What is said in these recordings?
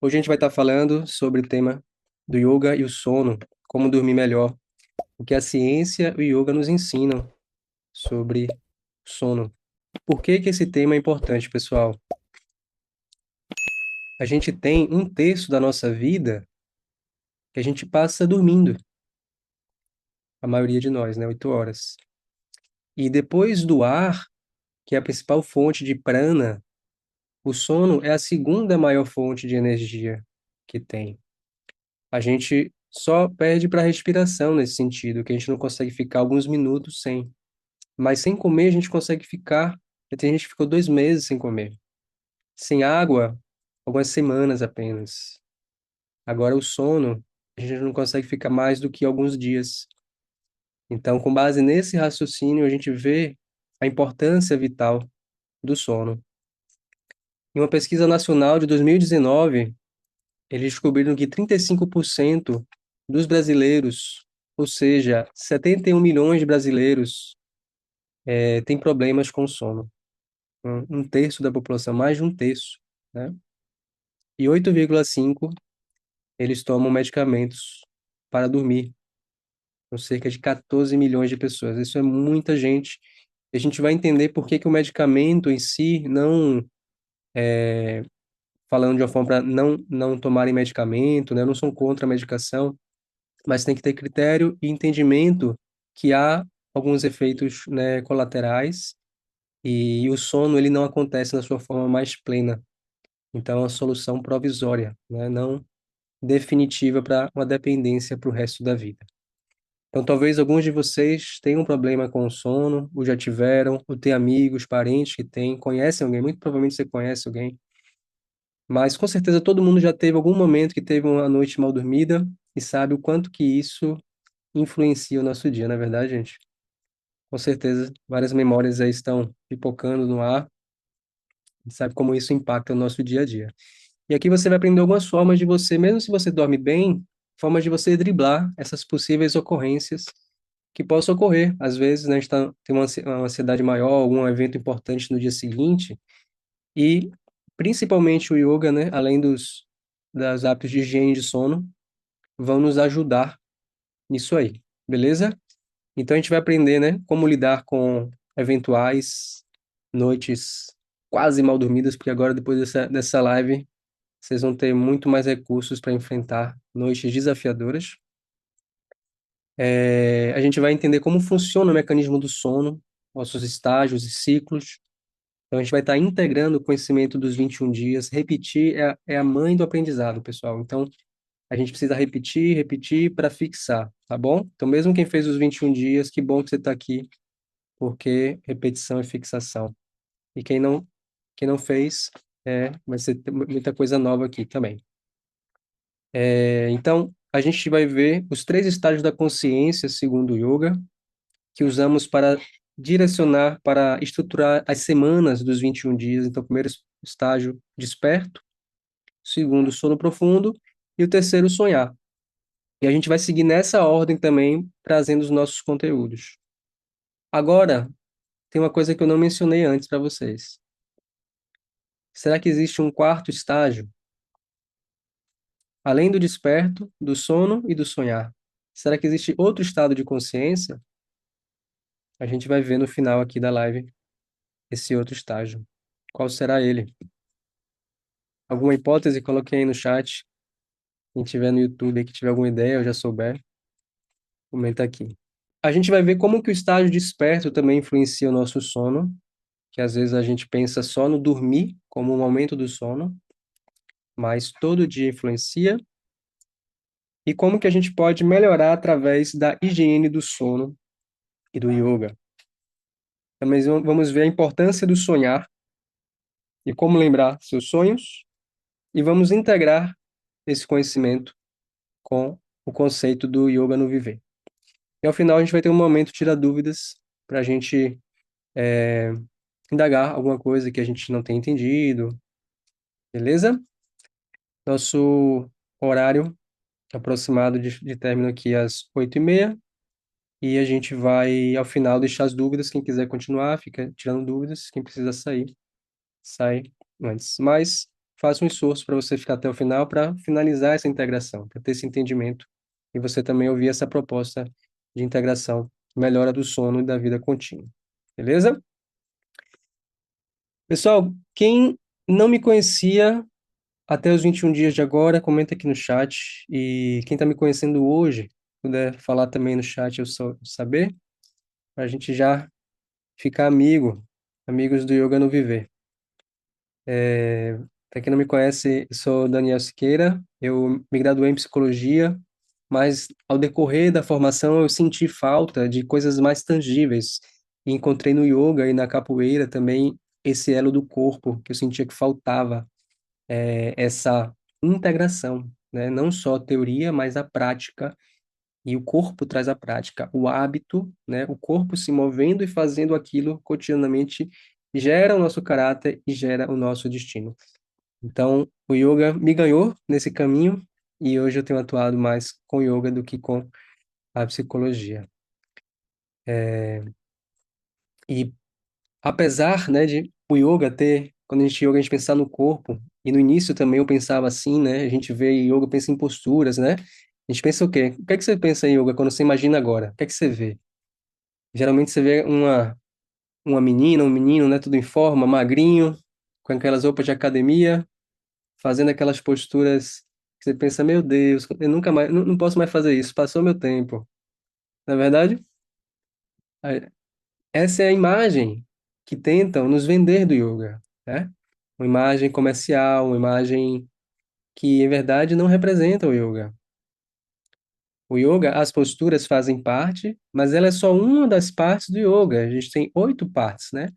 Hoje a gente vai estar falando sobre o tema do yoga e o sono, como dormir melhor, o que a ciência e o yoga nos ensinam sobre sono. Por que que esse tema é importante, pessoal? A gente tem um terço da nossa vida que a gente passa dormindo, a maioria de nós, né? 8 horas. E depois do ar, que é a principal fonte de prana, o sono é a segunda maior fonte de energia que tem. A gente só perde para a respiração nesse sentido, que a gente não consegue ficar alguns minutos sem. Mas sem comer a gente consegue ficar. Tem gente que ficou 2 meses sem comer. Sem água, algumas semanas apenas. Agora o sono, a gente não consegue ficar mais do que alguns dias. Então, com base nesse raciocínio, a gente vê a importância vital do sono. Em uma pesquisa nacional de 2019, eles descobriram que 35% dos brasileiros, ou seja, 71 milhões de brasileiros, têm problemas com sono. Um terço da população, mais de um terço, né? E 8,5 eles tomam medicamentos para dormir, com cerca de 14 milhões de pessoas. Isso é muita gente. E a gente vai entender por que que o medicamento em si, não falando de uma forma para não tomarem medicamento, né? Eu não sou contra a medicação, mas tem que ter critério e entendimento que há alguns efeitos, né, colaterais e o sono ele não acontece na sua forma mais plena. Então, é uma solução provisória, né? Não definitiva para uma dependência para o resto da vida. Então, talvez alguns de vocês tenham um problema com o sono, ou já tiveram, ou têm amigos, parentes que têm, conhecem alguém, muito provavelmente você conhece alguém, mas com certeza todo mundo já teve algum momento que teve uma noite mal dormida e sabe o quanto que isso influencia o nosso dia, não é verdade, gente? Com certeza, várias memórias aí estão pipocando no ar, e sabe como isso impacta o nosso dia a dia. E aqui você vai aprender algumas formas de você, mesmo se você dorme bem, formas de você driblar essas possíveis ocorrências que possam ocorrer. Às vezes, né, a gente tem uma ansiedade maior, algum evento importante no dia seguinte, e principalmente o yoga, né, além das hábitos de higiene de sono, vão nos ajudar nisso aí, beleza? Então a gente vai aprender, né, como lidar com eventuais noites quase mal dormidas, porque agora, depois dessa live, vocês vão ter muito mais recursos para enfrentar noites desafiadoras. A gente vai entender como funciona o mecanismo do sono, nossos estágios e ciclos. Então, a gente vai estar integrando o conhecimento dos 21 dias. Repetir é a mãe do aprendizado, pessoal. Então, a gente precisa repetir, repetir para fixar, tá bom? Então, mesmo quem fez os 21 dias, que bom que você está aqui, porque repetição é fixação. E quem não fez, vai ser muita coisa nova aqui também. Então, a gente vai ver os 3 estágios da consciência, segundo o yoga, que usamos para direcionar, para estruturar as semanas dos 21 dias. Então, o primeiro estágio, desperto, o segundo, sono profundo, e o terceiro, sonhar. E a gente vai seguir nessa ordem também, trazendo os nossos conteúdos. Agora, tem uma coisa que eu não mencionei antes para vocês. Será que existe um quarto estágio? Além do desperto, do sono e do sonhar, será que existe outro estado de consciência? A gente vai ver no final aqui da live esse outro estágio. Qual será ele? Alguma hipótese? Coloquei aí no chat. Quem tiver no YouTube, que tiver alguma ideia, ou já souber, comenta aqui. A gente vai ver como que o estágio desperto também influencia o nosso sono, que às vezes a gente pensa só no dormir como um aumento do sono, mas todo dia influencia. E como que a gente pode melhorar através da higiene do sono e do yoga. Também vamos ver a importância do sonhar e como lembrar seus sonhos, e vamos integrar esse conhecimento com o conceito do yoga no viver. E ao final a gente vai ter um momento tira dúvidas para a gente indagar alguma coisa que a gente não tem entendido, beleza? Nosso horário aproximado de término aqui às 8h30, e a gente vai, ao final, deixar as dúvidas. Quem quiser continuar, fica tirando dúvidas. Quem precisa sair, sai antes. Mas faça um esforço para você ficar até o final para finalizar essa integração, para ter esse entendimento e você também ouvir essa proposta de integração, melhora do sono e da vida contínua. Beleza? Pessoal, quem não me conhecia até os 21 dias de agora, comenta aqui no chat. E quem está me conhecendo hoje, puder falar também no chat, eu só saber, para a gente já ficar amigos do Yoga no Viver. Para quem não me conhece, eu sou Daniel Siqueira, eu me graduei em psicologia, mas ao decorrer da formação eu senti falta de coisas mais tangíveis. E encontrei no yoga e na capoeira também esse elo do corpo, que eu sentia que faltava, essa integração, né? Não só a teoria, mas a prática, e o corpo traz a prática, o hábito, né? O corpo se movendo e fazendo aquilo cotidianamente gera o nosso caráter e gera o nosso destino. Então, o yoga me ganhou nesse caminho e hoje eu tenho atuado mais com yoga do que com a psicologia. E apesar, né, de o yoga ter, quando a gente yoga, a gente pensar no corpo, e no início também eu pensava assim, né, a gente vê yoga, pensa em posturas, né, a gente pensa o quê? O que é que você pensa em yoga quando você imagina agora? O que é que você vê? Geralmente você vê uma menina, um menino, né, tudo em forma, magrinho, com aquelas roupas de academia, fazendo aquelas posturas que você pensa, meu Deus, eu nunca mais, não posso mais fazer isso, passou meu tempo. Na verdade, a- essa é a imagem que tentam nos vender do yoga, né? Uma imagem comercial, uma imagem que, em verdade, não representa o yoga. O yoga, as posturas fazem parte, mas ela é só uma das partes do yoga. A gente tem 8 partes, né?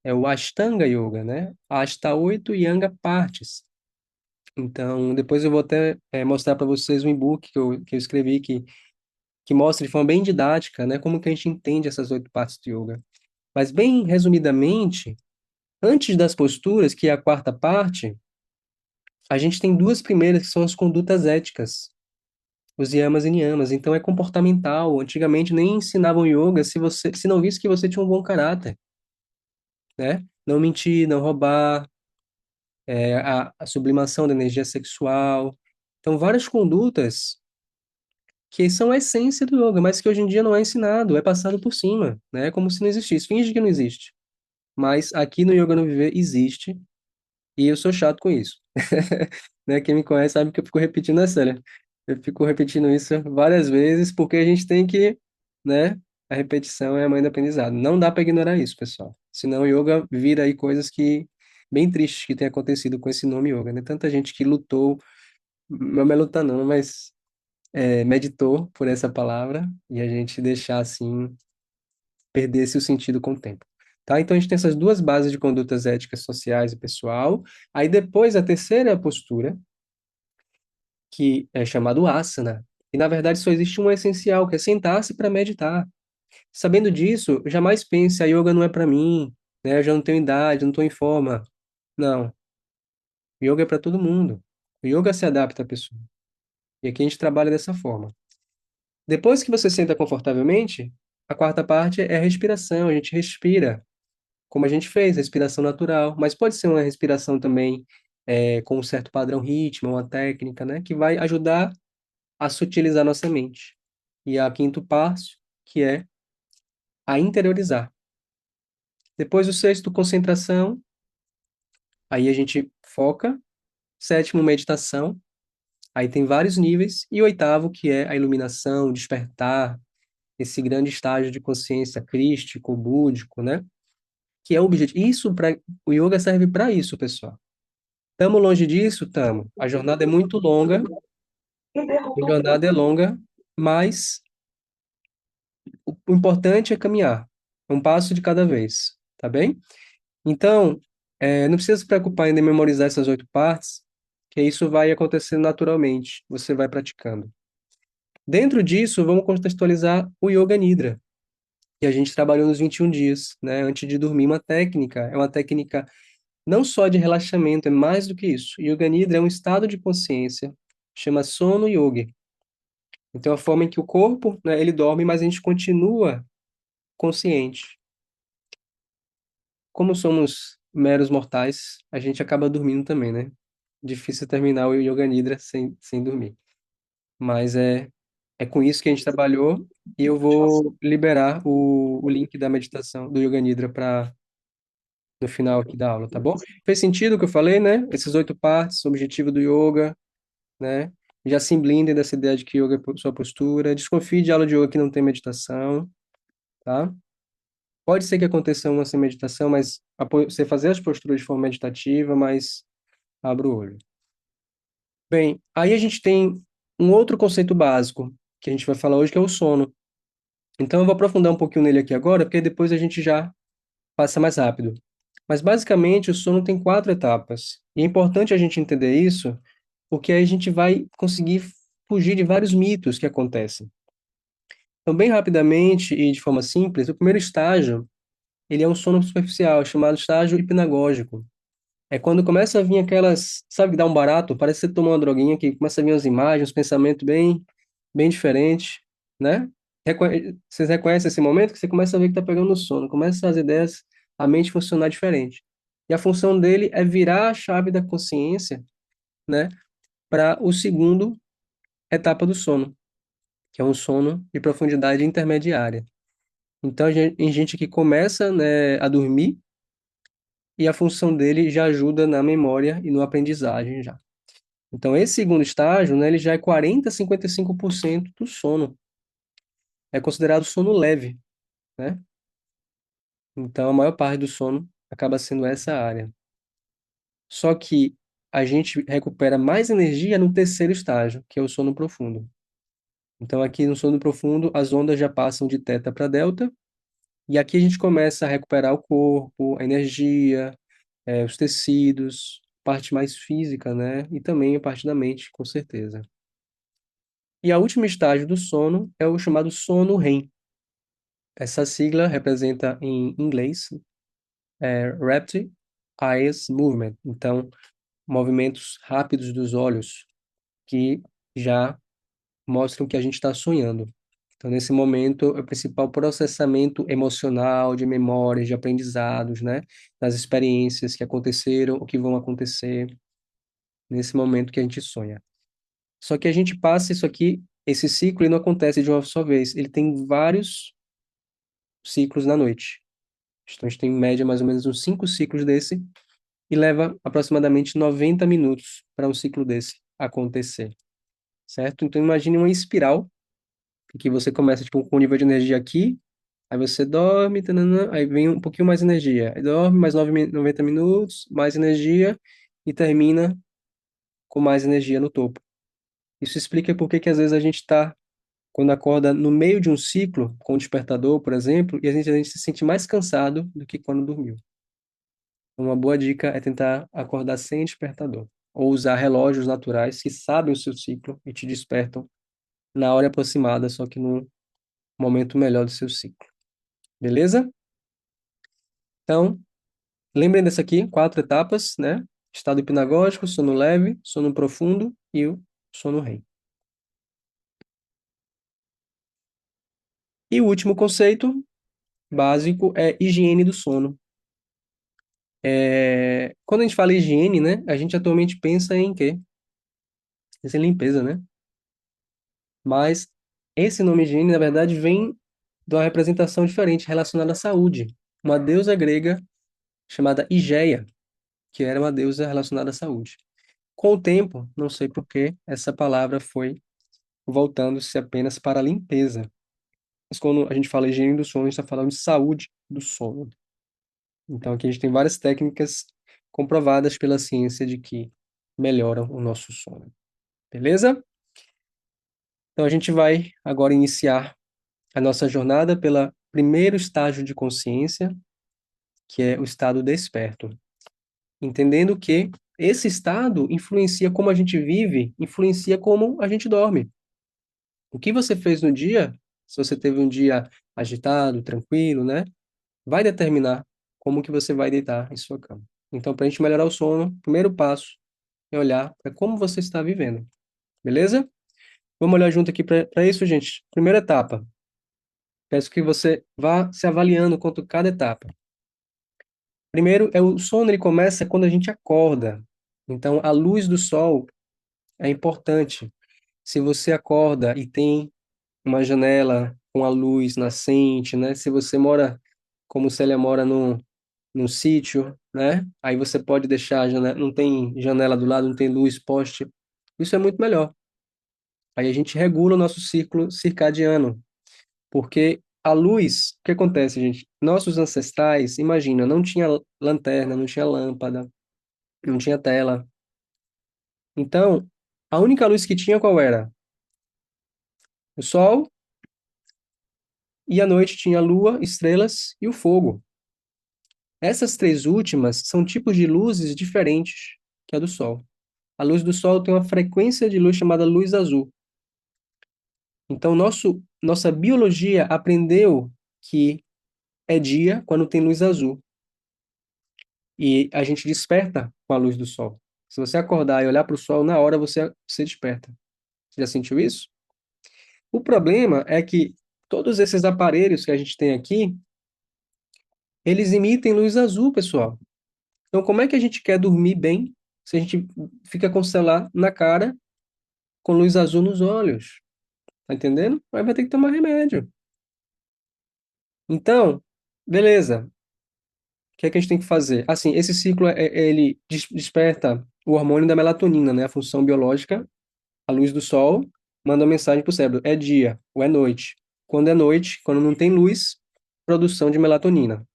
É o Ashtanga Yoga, né? Ashta 8 e Anga partes. Então, depois eu vou até mostrar para vocês um e-book que eu escrevi que mostra de forma bem didática, né? Como que a gente entende essas 8 partes do yoga. Mas, bem resumidamente, antes das posturas, que é a quarta parte, a gente tem duas primeiras que são as condutas éticas, os yamas e niyamas. Então é comportamental. Antigamente nem ensinavam yoga se não visse que você tinha um bom caráter, né? Não mentir, não roubar, a sublimação da energia sexual. Então várias condutas que são a essência do yoga, mas que hoje em dia não é ensinado, é passado por cima, né? É como se não existisse, finge que não existe. Mas aqui no Yoga no Viver existe. E eu sou chato com isso. Né? Quem me conhece sabe que eu fico repetindo essa, né? Eu fico repetindo isso várias vezes porque a gente tem que, né? A repetição é a mãe do aprendizado. Não dá para ignorar isso, pessoal. Senão o yoga vira aí coisas que bem tristes que tem acontecido com esse nome yoga, né? Tanta gente que lutou, não é lutar não, mas meditou por essa palavra e a gente deixar assim perdesse o sentido com o tempo. Tá? Então a gente tem essas duas bases de condutas éticas, sociais e pessoal. Aí depois a terceira é a postura, que é chamado asana. E na verdade só existe um essencial, que é sentar-se para meditar. Sabendo disso, jamais pense, a yoga não é para mim, né? Eu já não tenho idade, não estou em forma. Não, yoga é para todo mundo. O yoga se adapta à pessoa. E aqui a gente trabalha dessa forma. Depois que você senta confortavelmente, a quarta parte é a respiração. A gente respira como a gente fez, respiração natural, mas pode ser uma respiração também com um certo padrão ritmo, uma técnica, né, que vai ajudar a sutilizar nossa mente. E a quinto passo, que é a interiorizar. Depois o sexto, concentração, aí a gente foca. Sétimo, meditação, aí tem vários níveis. E o oitavo, que é a iluminação, despertar, esse grande estágio de consciência crístico, búdico, né, que é o objetivo. Isso para o yoga serve para isso, pessoal. Estamos longe disso? Estamos. A jornada é muito longa, a jornada é longa, mas o importante é caminhar, um passo de cada vez, tá bem? Então, não precisa se preocupar em memorizar essas 8 partes, que isso vai acontecendo naturalmente, você vai praticando. Dentro disso, vamos contextualizar o Yoga Nidra, que a gente trabalhou nos 21 dias, né? Antes de dormir, uma técnica, é uma técnica não só de relaxamento, é mais do que isso. Yoga Nidra é um estado de consciência, chama sono yoga. Então, a forma em que o corpo, né, ele dorme, mas a gente continua consciente. Como somos meros mortais, a gente acaba dormindo também, né? difícil terminar o Yoga Nidra sem dormir. Mas é com isso que a gente trabalhou e eu vou liberar o link da meditação do Yoga Nidra para no final aqui da aula, tá bom? Fez sentido o que eu falei, né? Esses 8 partes, o objetivo do yoga, né? Já se blindem dessa ideia de que yoga é sua postura. Desconfie de aula de yoga que não tem meditação, tá? Pode ser que aconteça uma sem meditação, mas você fazer as posturas de forma meditativa, mas abra o olho. Bem, aí a gente tem um outro conceito básico que a gente vai falar hoje, que é o sono. Então eu vou aprofundar um pouquinho nele aqui agora, porque depois a gente já passa mais rápido. Mas basicamente o sono tem 4 etapas. E é importante a gente entender isso, porque aí a gente vai conseguir fugir de vários mitos que acontecem. Então, bem rapidamente e de forma simples, o primeiro estágio, ele é um sono superficial, chamado estágio hipnagógico. É quando começa a vir aquelas, sabe, que dá um barato, parece que você tomou uma droguinha que começa a vir as imagens, os pensamentos bem diferentes, né? Vocês reconhecem esse momento que você começa a ver que está pegando no sono, começa as ideias, a mente funcionar diferente. E a função dele é virar a chave da consciência, né, para o segundo etapa do sono, que é um sono de profundidade intermediária. Então, tem gente que começa, né, a dormir e a função dele já ajuda na memória e no aprendizagem já. Então, esse segundo estágio, né, ele já é 40 a 55% do sono. É considerado sono leve, né? Então, a maior parte do sono acaba sendo essa área. Só que a gente recupera mais energia no terceiro estágio, que é o sono profundo. Então, aqui no sono profundo, as ondas já passam de teta para delta, e aqui a gente começa a recuperar o corpo, a energia, os tecidos, parte mais física, né? E também a parte da mente, com certeza. E a última estágio do sono é o chamado sono REM. Essa sigla representa em inglês Rapid Eyes Movement. Então, movimentos rápidos dos olhos que já mostram que a gente está sonhando. Então, nesse momento, é o principal processamento emocional, de memórias, de aprendizados, né? Das experiências que aconteceram, o que vão acontecer nesse momento que a gente sonha. Só que a gente passa isso aqui, esse ciclo, ele não acontece de uma só vez. Ele tem vários ciclos na noite. Então, a gente tem em média mais ou menos uns 5 ciclos desse e leva aproximadamente 90 minutos para um ciclo desse acontecer, certo? Então, imagine uma espiral que você começa tipo, com um nível de energia aqui, aí você dorme, tanana, aí vem um pouquinho mais energia, aí dorme mais 90 minutos, mais energia e termina com mais energia no topo. Isso explica por que que às vezes a gente está quando acorda no meio de um ciclo, com o despertador, por exemplo, e a gente se sente mais cansado do que quando dormiu. Uma boa dica é tentar acordar sem despertador, ou usar relógios naturais que sabem o seu ciclo e te despertam na hora aproximada, só que no momento melhor do seu ciclo. Beleza? Então, lembrem dessa aqui, 4 etapas, né? Estado hipnagógico, sono leve, sono profundo e o sono REM. E o último conceito básico é higiene do sono. Quando a gente fala higiene, né, a gente atualmente pensa em quê? Pensa em limpeza, né? Mas esse nome higiene, na verdade, vem de uma representação diferente relacionada à saúde. Uma deusa grega chamada Higeia, que era uma deusa relacionada à saúde. Com o tempo, não sei por que, essa palavra foi voltando-se apenas para a limpeza. Mas quando a gente fala higiene do sono, a gente está falando de saúde do sono. Então aqui a gente tem várias técnicas comprovadas pela ciência de que melhoram o nosso sono. Beleza? Então a gente vai agora iniciar a nossa jornada pelo primeiro estágio de consciência, que é o estado desperto. Entendendo que esse estado influencia como a gente vive, influencia como a gente dorme. O que você fez no dia, se você teve um dia agitado, tranquilo, né, vai determinar como que você vai deitar em sua cama. Então, para a gente melhorar o sono, o primeiro passo é olhar para como você está vivendo. Beleza? Vamos olhar junto aqui para isso, gente. Primeira etapa. Peço que você vá se avaliando quanto cada etapa. Primeiro, o sono ele começa quando a gente acorda. Então, a luz do sol é importante. Se você acorda e tem uma janela com a luz nascente, né? Se você mora, como Célia mora num sítio, né? Aí você pode deixar a janela, não tem janela do lado, não tem luz, poste. Isso é muito melhor. Aí a gente regula o nosso ciclo circadiano, porque a luz, o que acontece, gente? Nossos ancestrais, imagina, não tinha lanterna, não tinha lâmpada, não tinha tela. Então, a única luz que tinha qual era? O sol, e à noite tinha a lua, estrelas e o fogo. Essas três últimas são tipos de luzes diferentes que a do sol. A luz do sol tem uma frequência de luz chamada luz azul. Então, nossa biologia aprendeu que é dia quando tem luz azul. E a gente desperta com a luz do sol. Se você acordar e olhar para o sol, na hora você desperta. Você já sentiu isso? O problema é que todos esses aparelhos que a gente tem aqui, eles emitem luz azul, pessoal. Então, como é que a gente quer dormir bem se a gente fica com o celular na cara, com luz azul nos olhos? Tá entendendo? Aí vai ter que tomar remédio. Então, beleza. O que é que a gente tem que fazer? Assim, esse ciclo, ele desperta o hormônio da melatonina, né? A função biológica, a luz do sol, manda uma mensagem para o cérebro. É dia ou é noite. Quando é noite, quando não tem luz, produção de melatonina,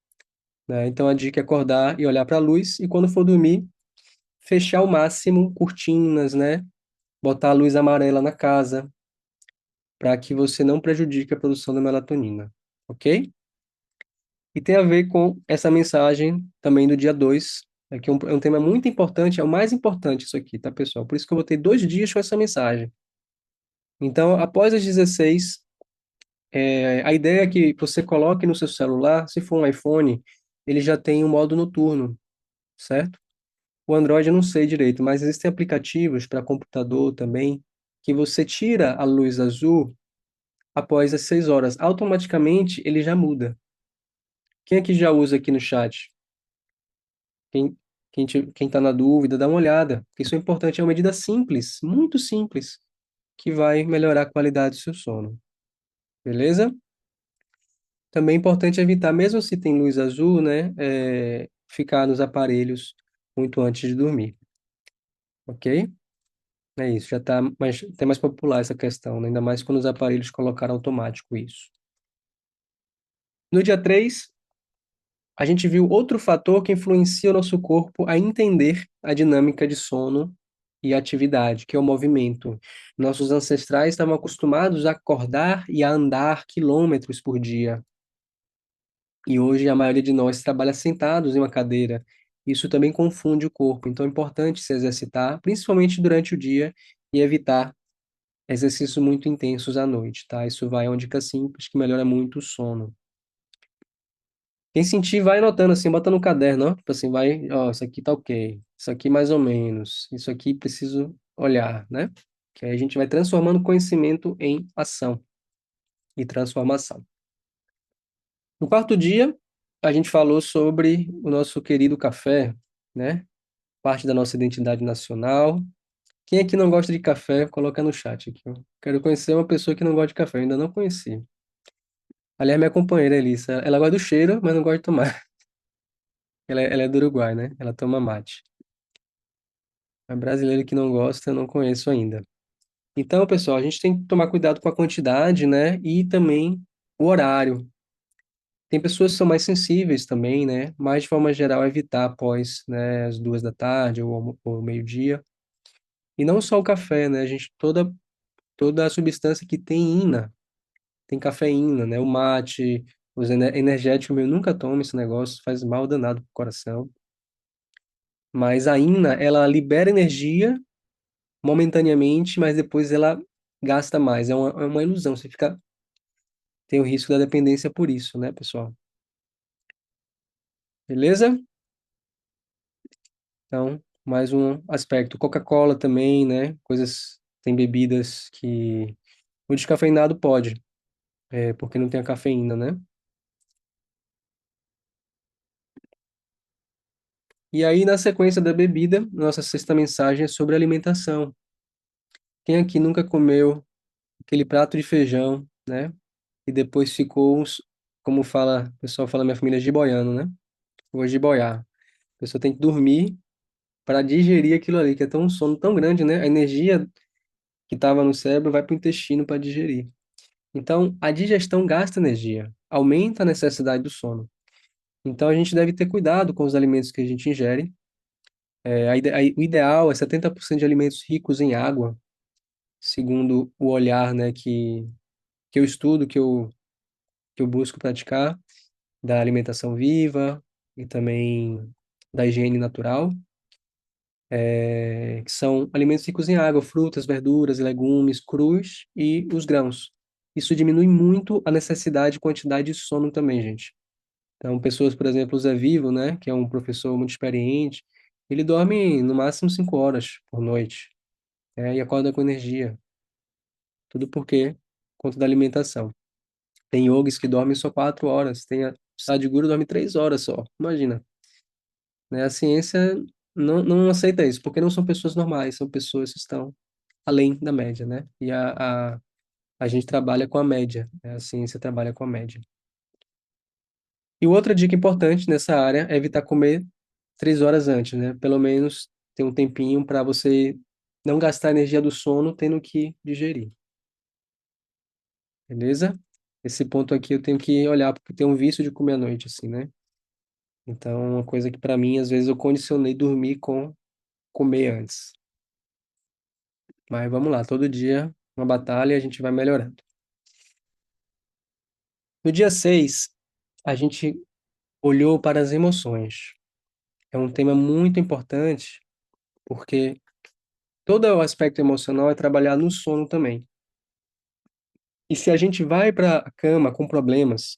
né? Então, a dica é acordar e olhar para a luz. E quando for dormir, fechar ao máximo cortinas, né? Botar a luz amarela na casa, para que você não prejudique a produção da melatonina, ok? E tem a ver com essa mensagem também do dia 2, que é um tema muito importante, é o mais importante isso aqui, tá, pessoal? Por isso que eu botei 2 dias com essa mensagem. Então, após as 16, a ideia é que você coloque no seu celular, se for um iPhone, ele já tem um modo noturno, certo? O Android eu não sei direito, mas existem aplicativos para computador também, que você tira a luz azul após as 6 horas. Automaticamente ele já muda. Quem é que já usa aqui no chat? Quem, quem tá na dúvida, dá uma olhada. Isso é importante, é uma medida simples, muito simples, que vai melhorar a qualidade do seu sono. Beleza? Também é importante evitar, mesmo se tem luz azul, né, ficar nos aparelhos muito antes de dormir. Ok? É isso, já está mais, até mais popular essa questão, né? Ainda mais quando os aparelhos colocaram automático isso. No dia 3 a gente viu outro fator que influencia o nosso corpo a entender a dinâmica de sono e atividade, que é o movimento. Nossos ancestrais estavam acostumados a acordar e a andar quilômetros por dia. E hoje a maioria de nós trabalha sentados em uma cadeira. Isso também confunde o corpo. Então é importante se exercitar, principalmente durante o dia, e evitar exercícios muito intensos à noite, tá? Isso vai, é uma dica simples que melhora muito o sono. Quem sentir, vai anotando assim, bota no caderno, ó. Tipo assim, vai, ó, isso aqui tá ok, isso aqui mais ou menos, isso aqui preciso olhar, né? Que aí a gente vai transformando conhecimento em ação e transformação. No quarto dia, a gente falou sobre o nosso querido café, né? Parte da nossa identidade nacional. Quem aqui não gosta de café, coloca no chat aqui, ó. Quero conhecer uma pessoa que não gosta de café, eu ainda não conheci. Aliás, minha companheira, Elissa, ela gosta do cheiro, mas não gosta de tomar. Ela é do Uruguai, né? Ela toma mate. Mas brasileiro que não gosta, eu não conheço ainda. Então, pessoal, a gente tem que tomar cuidado com a quantidade, né? E também o horário. Tem pessoas que são mais sensíveis também, né? Mas, de forma geral, evitar após, né, as 2 da tarde ou meio-dia. E não só o café, né? A gente, toda a substância que tem cafeína, né? O mate, os energéticos, eu nunca tomo esse negócio, faz mal danado pro coração. Mas a ina, ela libera energia momentaneamente, mas depois ela gasta mais. É uma ilusão. Você fica, tem o risco da dependência por isso, né, pessoal? Beleza? Então, mais um aspecto. Coca-Cola também, né? Tem bebidas que o descafeinado pode, porque não tem a cafeína, né? E aí, na sequência da bebida, nossa sexta mensagem é sobre alimentação. Quem aqui nunca comeu aquele prato de feijão, né? E depois ficou, como fala, o pessoal fala na minha família, giboiando, né? Vou giboiar. A pessoa tem que dormir para digerir aquilo ali, que é tão um sono tão grande, né? A energia que estava no cérebro vai para o intestino para digerir. Então, a digestão gasta energia, aumenta a necessidade do sono. Então, a gente deve ter cuidado com os alimentos que a gente ingere. O ideal é 70% de alimentos ricos em água, segundo o olhar, né, que eu estudo, que eu busco praticar, da alimentação viva e também da higiene natural, que são alimentos ricos em água, frutas, verduras, legumes, crus e os grãos. Isso diminui muito a necessidade e quantidade de sono também, gente. Então, pessoas, por exemplo, o Zé Vivo, né, que é um professor muito experiente, ele dorme no máximo 5 horas por noite, e acorda com energia. Tudo porque conta da alimentação. Tem yogis que dormem só 4 horas, tem a Sadhguru dorme 3 horas só. Imagina, né? A ciência não aceita isso, porque não são pessoas normais, são pessoas que estão além da média, né? E a gente trabalha com a média, né? A ciência trabalha com a média. E outra dica importante nessa área é evitar comer 3 horas antes, né? Pelo menos ter um tempinho para você não gastar a energia do sono tendo que digerir, beleza? Esse ponto aqui eu tenho que olhar porque tem um vício de comer à noite, assim, né? Então, uma coisa que para mim, às vezes, eu condicionei dormir com comer antes. Mas vamos lá, todo dia uma batalha e a gente vai melhorando. No dia 6 a gente olhou para as emoções. É um tema muito importante porque todo o aspecto emocional é trabalhado no sono também. E se a gente vai para a cama com problemas,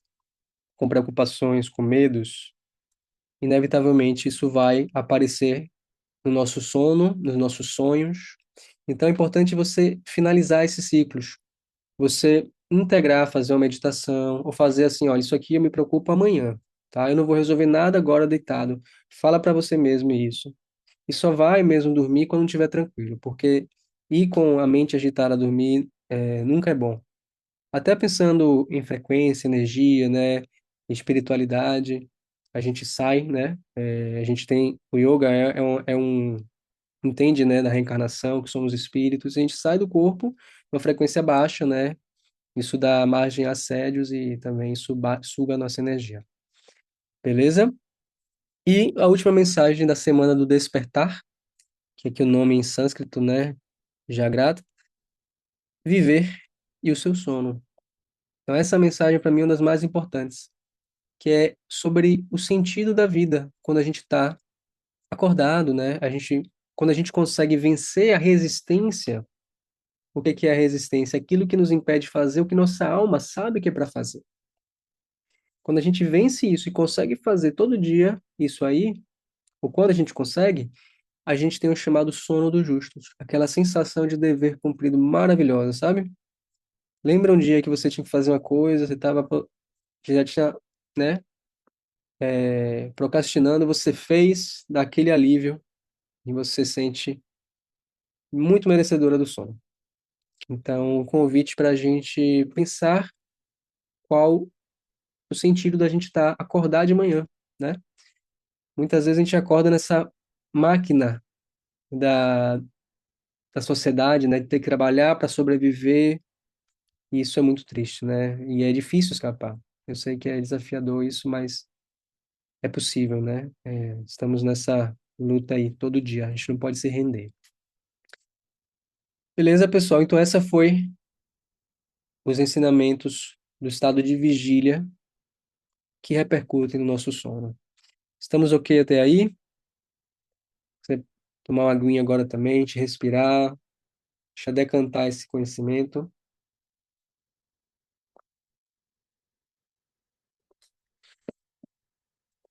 com preocupações, com medos, inevitavelmente isso vai aparecer no nosso sono, nos nossos sonhos. Então é importante você finalizar esses ciclos. Você integrar, fazer uma meditação, ou fazer assim, olha, isso aqui eu me preocupo amanhã, tá? Eu não vou resolver nada agora deitado. Fala para você mesmo isso. E só vai mesmo dormir quando estiver tranquilo, porque ir com a mente agitada a dormir nunca é bom. Até pensando em frequência, energia, né, espiritualidade, a gente sai, né? A gente tem o yoga entende, né, da reencarnação, que somos espíritos, e a gente sai do corpo uma frequência baixa, né? Isso dá margem a assédios e também suga a nossa energia. Beleza? E a última mensagem da semana do despertar, que aqui o nome em sânscrito, né? Jagrata, viver e o seu sono. Então essa mensagem para mim é uma das mais importantes, que é sobre o sentido da vida, quando a gente está acordado, né? Quando a gente consegue vencer a resistência. O que que é a resistência? Aquilo que nos impede de fazer o que nossa alma sabe que é para fazer. Quando a gente vence isso e consegue fazer todo dia isso aí, ou quando a gente consegue, a gente tem o chamado sono dos justos, aquela sensação de dever cumprido maravilhosa, sabe? Lembra um dia que você tinha que fazer uma coisa, você estava já tinha, né, procrastinando, você fez, daquele alívio e você se sente muito merecedora do sono. Então, o convite para a gente pensar qual o sentido da gente estar acordar de manhã, né? Muitas vezes a gente acorda nessa máquina da, da sociedade, né, de ter que trabalhar para sobreviver, e isso é muito triste, né? E é difícil escapar. Eu sei que é desafiador isso, mas é possível, né? Estamos nessa luta aí todo dia, a gente não pode se render. Beleza, pessoal? Então essa foi os ensinamentos do estado de vigília que repercutem no nosso sono. Estamos ok até aí? Você tomar uma aguinha agora também, te respirar, deixa decantar esse conhecimento.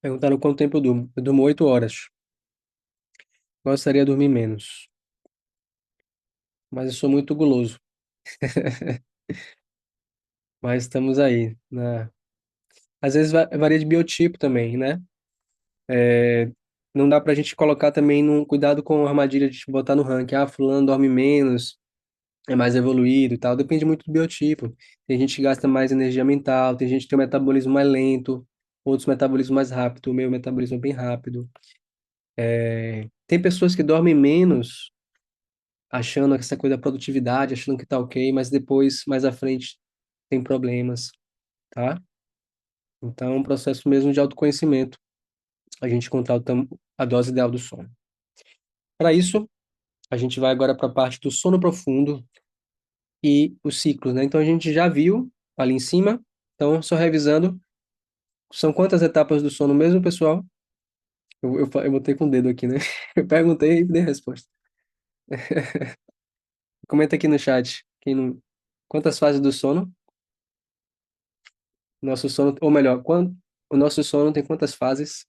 Perguntaram quanto tempo eu durmo. Eu durmo 8 horas. Gostaria de dormir menos, mas eu sou muito guloso. Mas estamos aí, né? Às vezes varia de biotipo também, né? Não dá pra gente colocar também num cuidado com a armadilha de botar no ranking. Ah, fulano dorme menos, é mais evoluído e tal. Depende muito do biotipo. Tem gente que gasta mais energia mental, tem gente que tem um metabolismo mais lento, outros metabolismo mais rápido. O meu metabolismo é bem rápido. Tem pessoas que dormem menos, achando que essa coisa da produtividade, achando que tá ok, mas depois, mais à frente, tem problemas, tá? Então, é um processo mesmo de autoconhecimento, a gente encontrar a dose ideal do sono. Para isso, a gente vai agora para a parte do sono profundo e os ciclos, né? Então, a gente já viu ali em cima. Então, só revisando, são quantas etapas do sono mesmo, pessoal? Eu botei com o dedo aqui, né? Eu perguntei e dei a resposta. Comenta aqui no chat. Quem não... Quantas fases do sono? Nosso sono, ou melhor, o nosso sono tem quantas fases?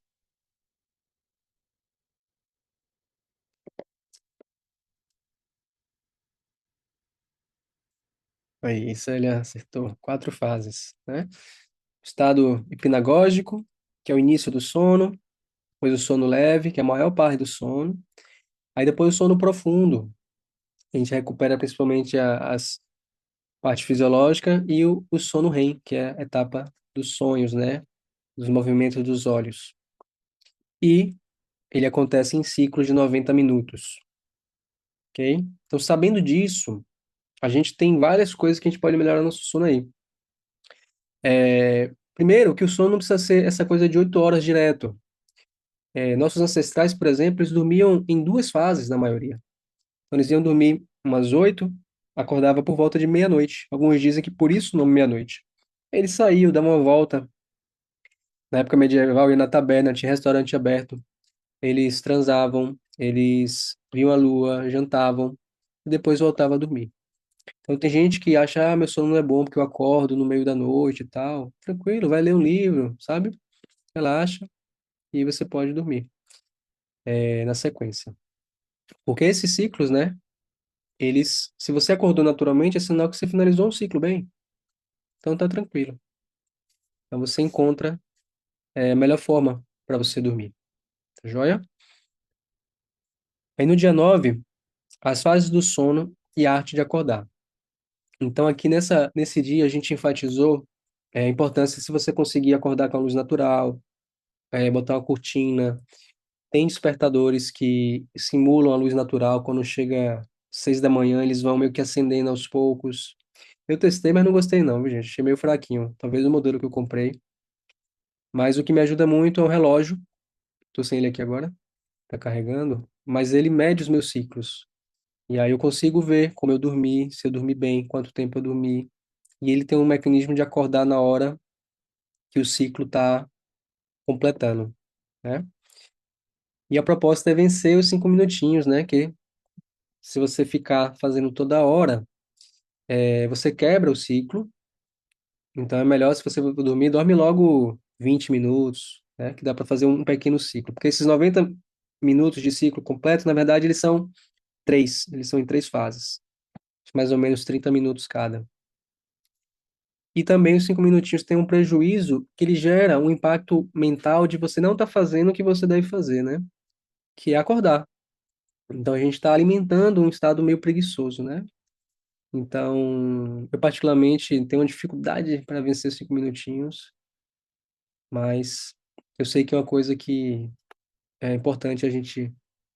Aí, isso ele acertou. Quatro fases, né? Estado hipnagógico, que é o início do sono. Depois o sono leve, que é a maior parte do sono. Aí depois o sono profundo. A gente recupera principalmente as partes fisiológicas e o sono REM, que é a etapa dos sonhos, né? Dos movimentos dos olhos. E ele acontece em ciclos de 90 minutos, ok? Então, sabendo disso, a gente tem várias coisas que a gente pode melhorar nosso sono aí. Primeiro, que o sono não precisa ser essa coisa de 8 horas direto. Nossos ancestrais, por exemplo, eles dormiam em duas fases, na maioria. Então, eles iam dormir umas 8, acordava por volta de meia-noite. Alguns dizem que por isso o nome meia-noite. Eles saíam, davam uma volta. Na época medieval, ia na taberna, tinha restaurante aberto. Eles transavam, eles viam a lua, jantavam e depois voltavam a dormir. Então, tem gente que acha, meu sono não é bom porque eu acordo no meio da noite e tal. Tranquilo, vai ler um livro, sabe? Relaxa e você pode dormir, na sequência. Porque esses ciclos, né? Eles, se você acordou naturalmente, é sinal que você finalizou um ciclo bem. Então tá tranquilo. Então você encontra a melhor forma para você dormir. Tá joia? Aí no dia 9 as fases do sono e a arte de acordar. Então aqui nesse dia a gente enfatizou a importância se você conseguir acordar com a luz natural, botar uma cortina. Tem despertadores que simulam a luz natural. Quando chega 6 da manhã, eles vão meio que acendendo aos poucos. Eu testei, mas não gostei não, viu, gente? Achei meio fraquinho. Talvez o modelo que eu comprei. Mas o que me ajuda muito é o relógio. Tô sem ele aqui agora, tá carregando. Mas ele mede os meus ciclos. E aí eu consigo ver como eu dormi, se eu dormi bem, quanto tempo eu dormi. E ele tem um mecanismo de acordar na hora que o ciclo tá completando, né? E a proposta é vencer os 5 minutinhos, né? Que se você ficar fazendo toda hora, você quebra o ciclo. Então é melhor se você for dormir, dorme logo 20 minutos, né? Que dá para fazer um pequeno ciclo. Porque esses 90 minutos de ciclo completo, na verdade, eles são três. Eles são em três fases. Mais ou menos 30 minutos cada. E também os 5 minutinhos têm um prejuízo que ele gera um impacto mental de você não estar fazendo o que você deve fazer, né? Que é acordar. Então a gente está alimentando um estado meio preguiçoso, né? Então, eu particularmente tenho uma dificuldade para vencer 5 minutinhos, mas eu sei que é uma coisa que é importante a gente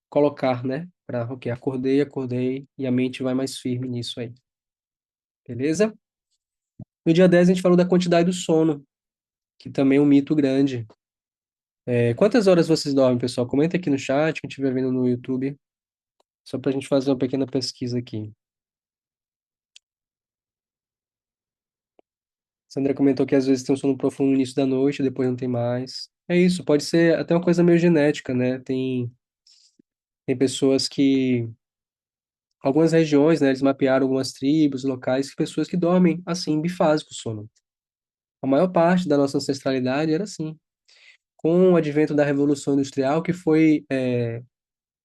colocar, né? Para, ok, acordei, acordei, e a mente vai mais firme nisso aí, beleza? No dia 10 a gente falou da quantidade do sono, que também é um mito grande. Quantas horas vocês dormem, pessoal? Comenta aqui no chat, quem estiver vendo no YouTube, só para a gente fazer uma pequena pesquisa aqui. Sandra comentou que às vezes tem um sono profundo no início da noite, depois não tem mais. É isso, pode ser até uma coisa meio genética, né? Tem pessoas que, algumas regiões, né, eles mapearam algumas tribos, locais, que pessoas que dormem assim, bifásico o sono. A maior parte da nossa ancestralidade era assim. Com o advento da Revolução Industrial, que foi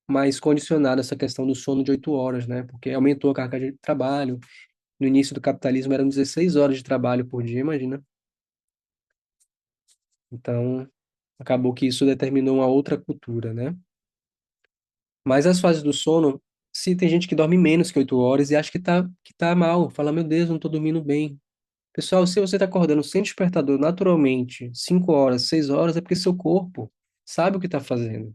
mais condicionada essa questão do sono de 8 horas, né? Porque aumentou a carga de trabalho. No início do capitalismo eram 16 horas de trabalho por dia, imagina. Então, Acabou que isso determinou uma outra cultura, né? Mas as fases do sono, se tem gente que dorme menos que 8 horas e acha que tá mal, fala, meu Deus, não tô dormindo bem. Pessoal, se você tá acordando sem despertador naturalmente, 5 horas, 6 horas, é porque seu corpo sabe o que tá fazendo.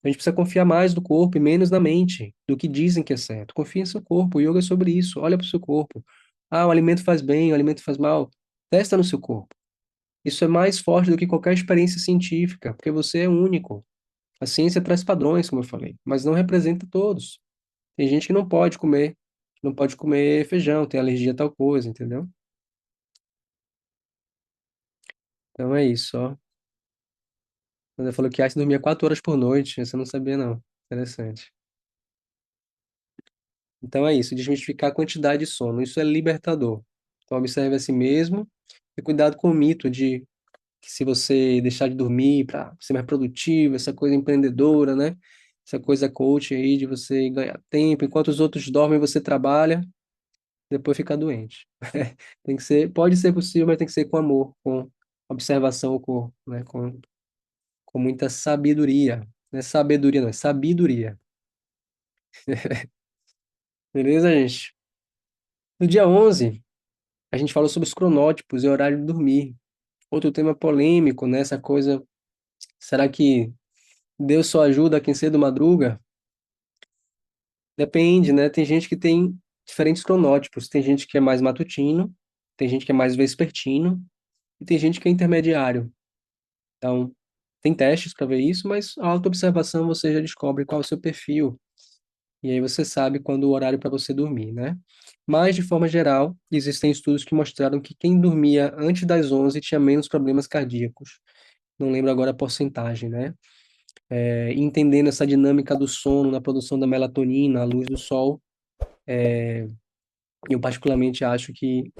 A gente precisa confiar mais no corpo e menos na mente, do que dizem que é certo. Confia em seu corpo, o yoga é sobre isso, olha para o seu corpo. Ah, o alimento faz bem, o alimento faz mal. Testa no seu corpo. Isso é mais forte do que qualquer experiência científica, porque você é único. A ciência traz padrões, como eu falei, mas não representa todos. Tem gente que não pode comer feijão, tem alergia a tal coisa, entendeu? Então é isso, ó. Quando eu falou que Einstein dormia 4 horas por noite, essa eu não sabia, não. Interessante. Então é isso, desmistificar a quantidade de sono. Isso é libertador. Então observe a si mesmo e cuidado com o mito de que se você deixar de dormir para ser mais produtivo, essa coisa empreendedora, né? Essa coisa coach aí de você ganhar tempo, enquanto os outros dormem, você trabalha, depois fica doente. Tem que ser, pode ser possível, mas tem que ser com amor, com observação ao corpo, né? Com muita sabedoria. Não é sabedoria, não, é sabedoria. Beleza, gente? No dia 11 a gente falou sobre os cronótipos e horário de dormir. Outro tema polêmico, né? Essa coisa, será que Deus só ajuda quem cedo madruga? Depende, né? Tem gente que tem diferentes cronótipos. Tem gente que é mais matutino, tem gente que é mais vespertino e tem gente que é intermediário. Então, tem testes para ver isso, mas a autoobservação você já descobre qual é o seu perfil. E aí você sabe quando o horário para você dormir, né? Mas, de forma geral, existem estudos que mostraram que quem dormia antes das 11 tinha menos problemas cardíacos. Não lembro agora a porcentagem, né? Entendendo essa dinâmica do sono na produção da melatonina, a luz do sol, eu particularmente acho que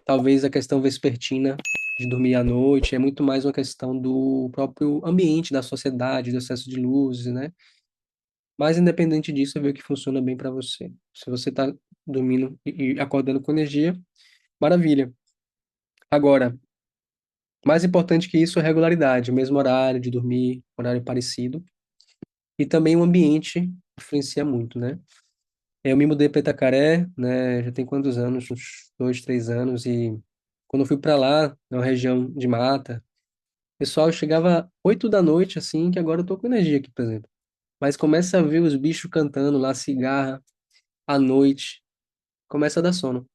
talvez a questão vespertina de dormir à noite é muito mais uma questão do próprio ambiente da sociedade, do excesso de luzes, né? Mas independente disso, é ver o que funciona bem para você. Se você está dormindo e acordando com energia, maravilha. Agora, mais importante que isso é a regularidade, o mesmo horário de dormir, horário parecido, e também o ambiente influencia muito, né? Eu me mudei para Itacaré, né? Já tem quantos anos? Uns 2, 3 anos. E quando eu fui para lá, na região de mata, pessoal, chegava 8 da noite, assim, que agora eu tô com energia aqui, por exemplo. Mas começa a ver os bichos cantando lá, cigarra, à noite, começa a dar sono.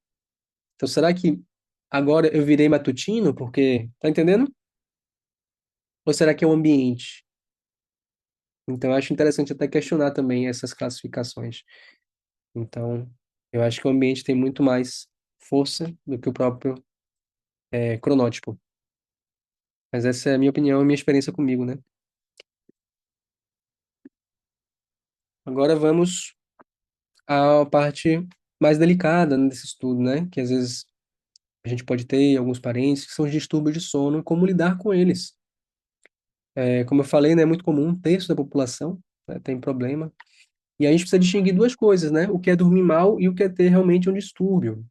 Então, será que agora eu virei matutino? Porque, tá entendendo? Ou será que é o ambiente? Então, eu acho interessante até questionar também essas classificações. Então, eu acho que o ambiente tem muito mais força do que o próprio cronótipo. Mas essa é a minha opinião e minha experiência comigo, né? Agora vamos à parte mais delicada, né, desse estudo, né? Que às vezes a gente pode ter alguns parentes que são os distúrbios de sono e como lidar com eles. Como eu falei, né, é muito comum, 1/3 da população, né, tem problema. E a gente precisa distinguir duas coisas, né? O que é dormir mal e o que é ter realmente um distúrbio.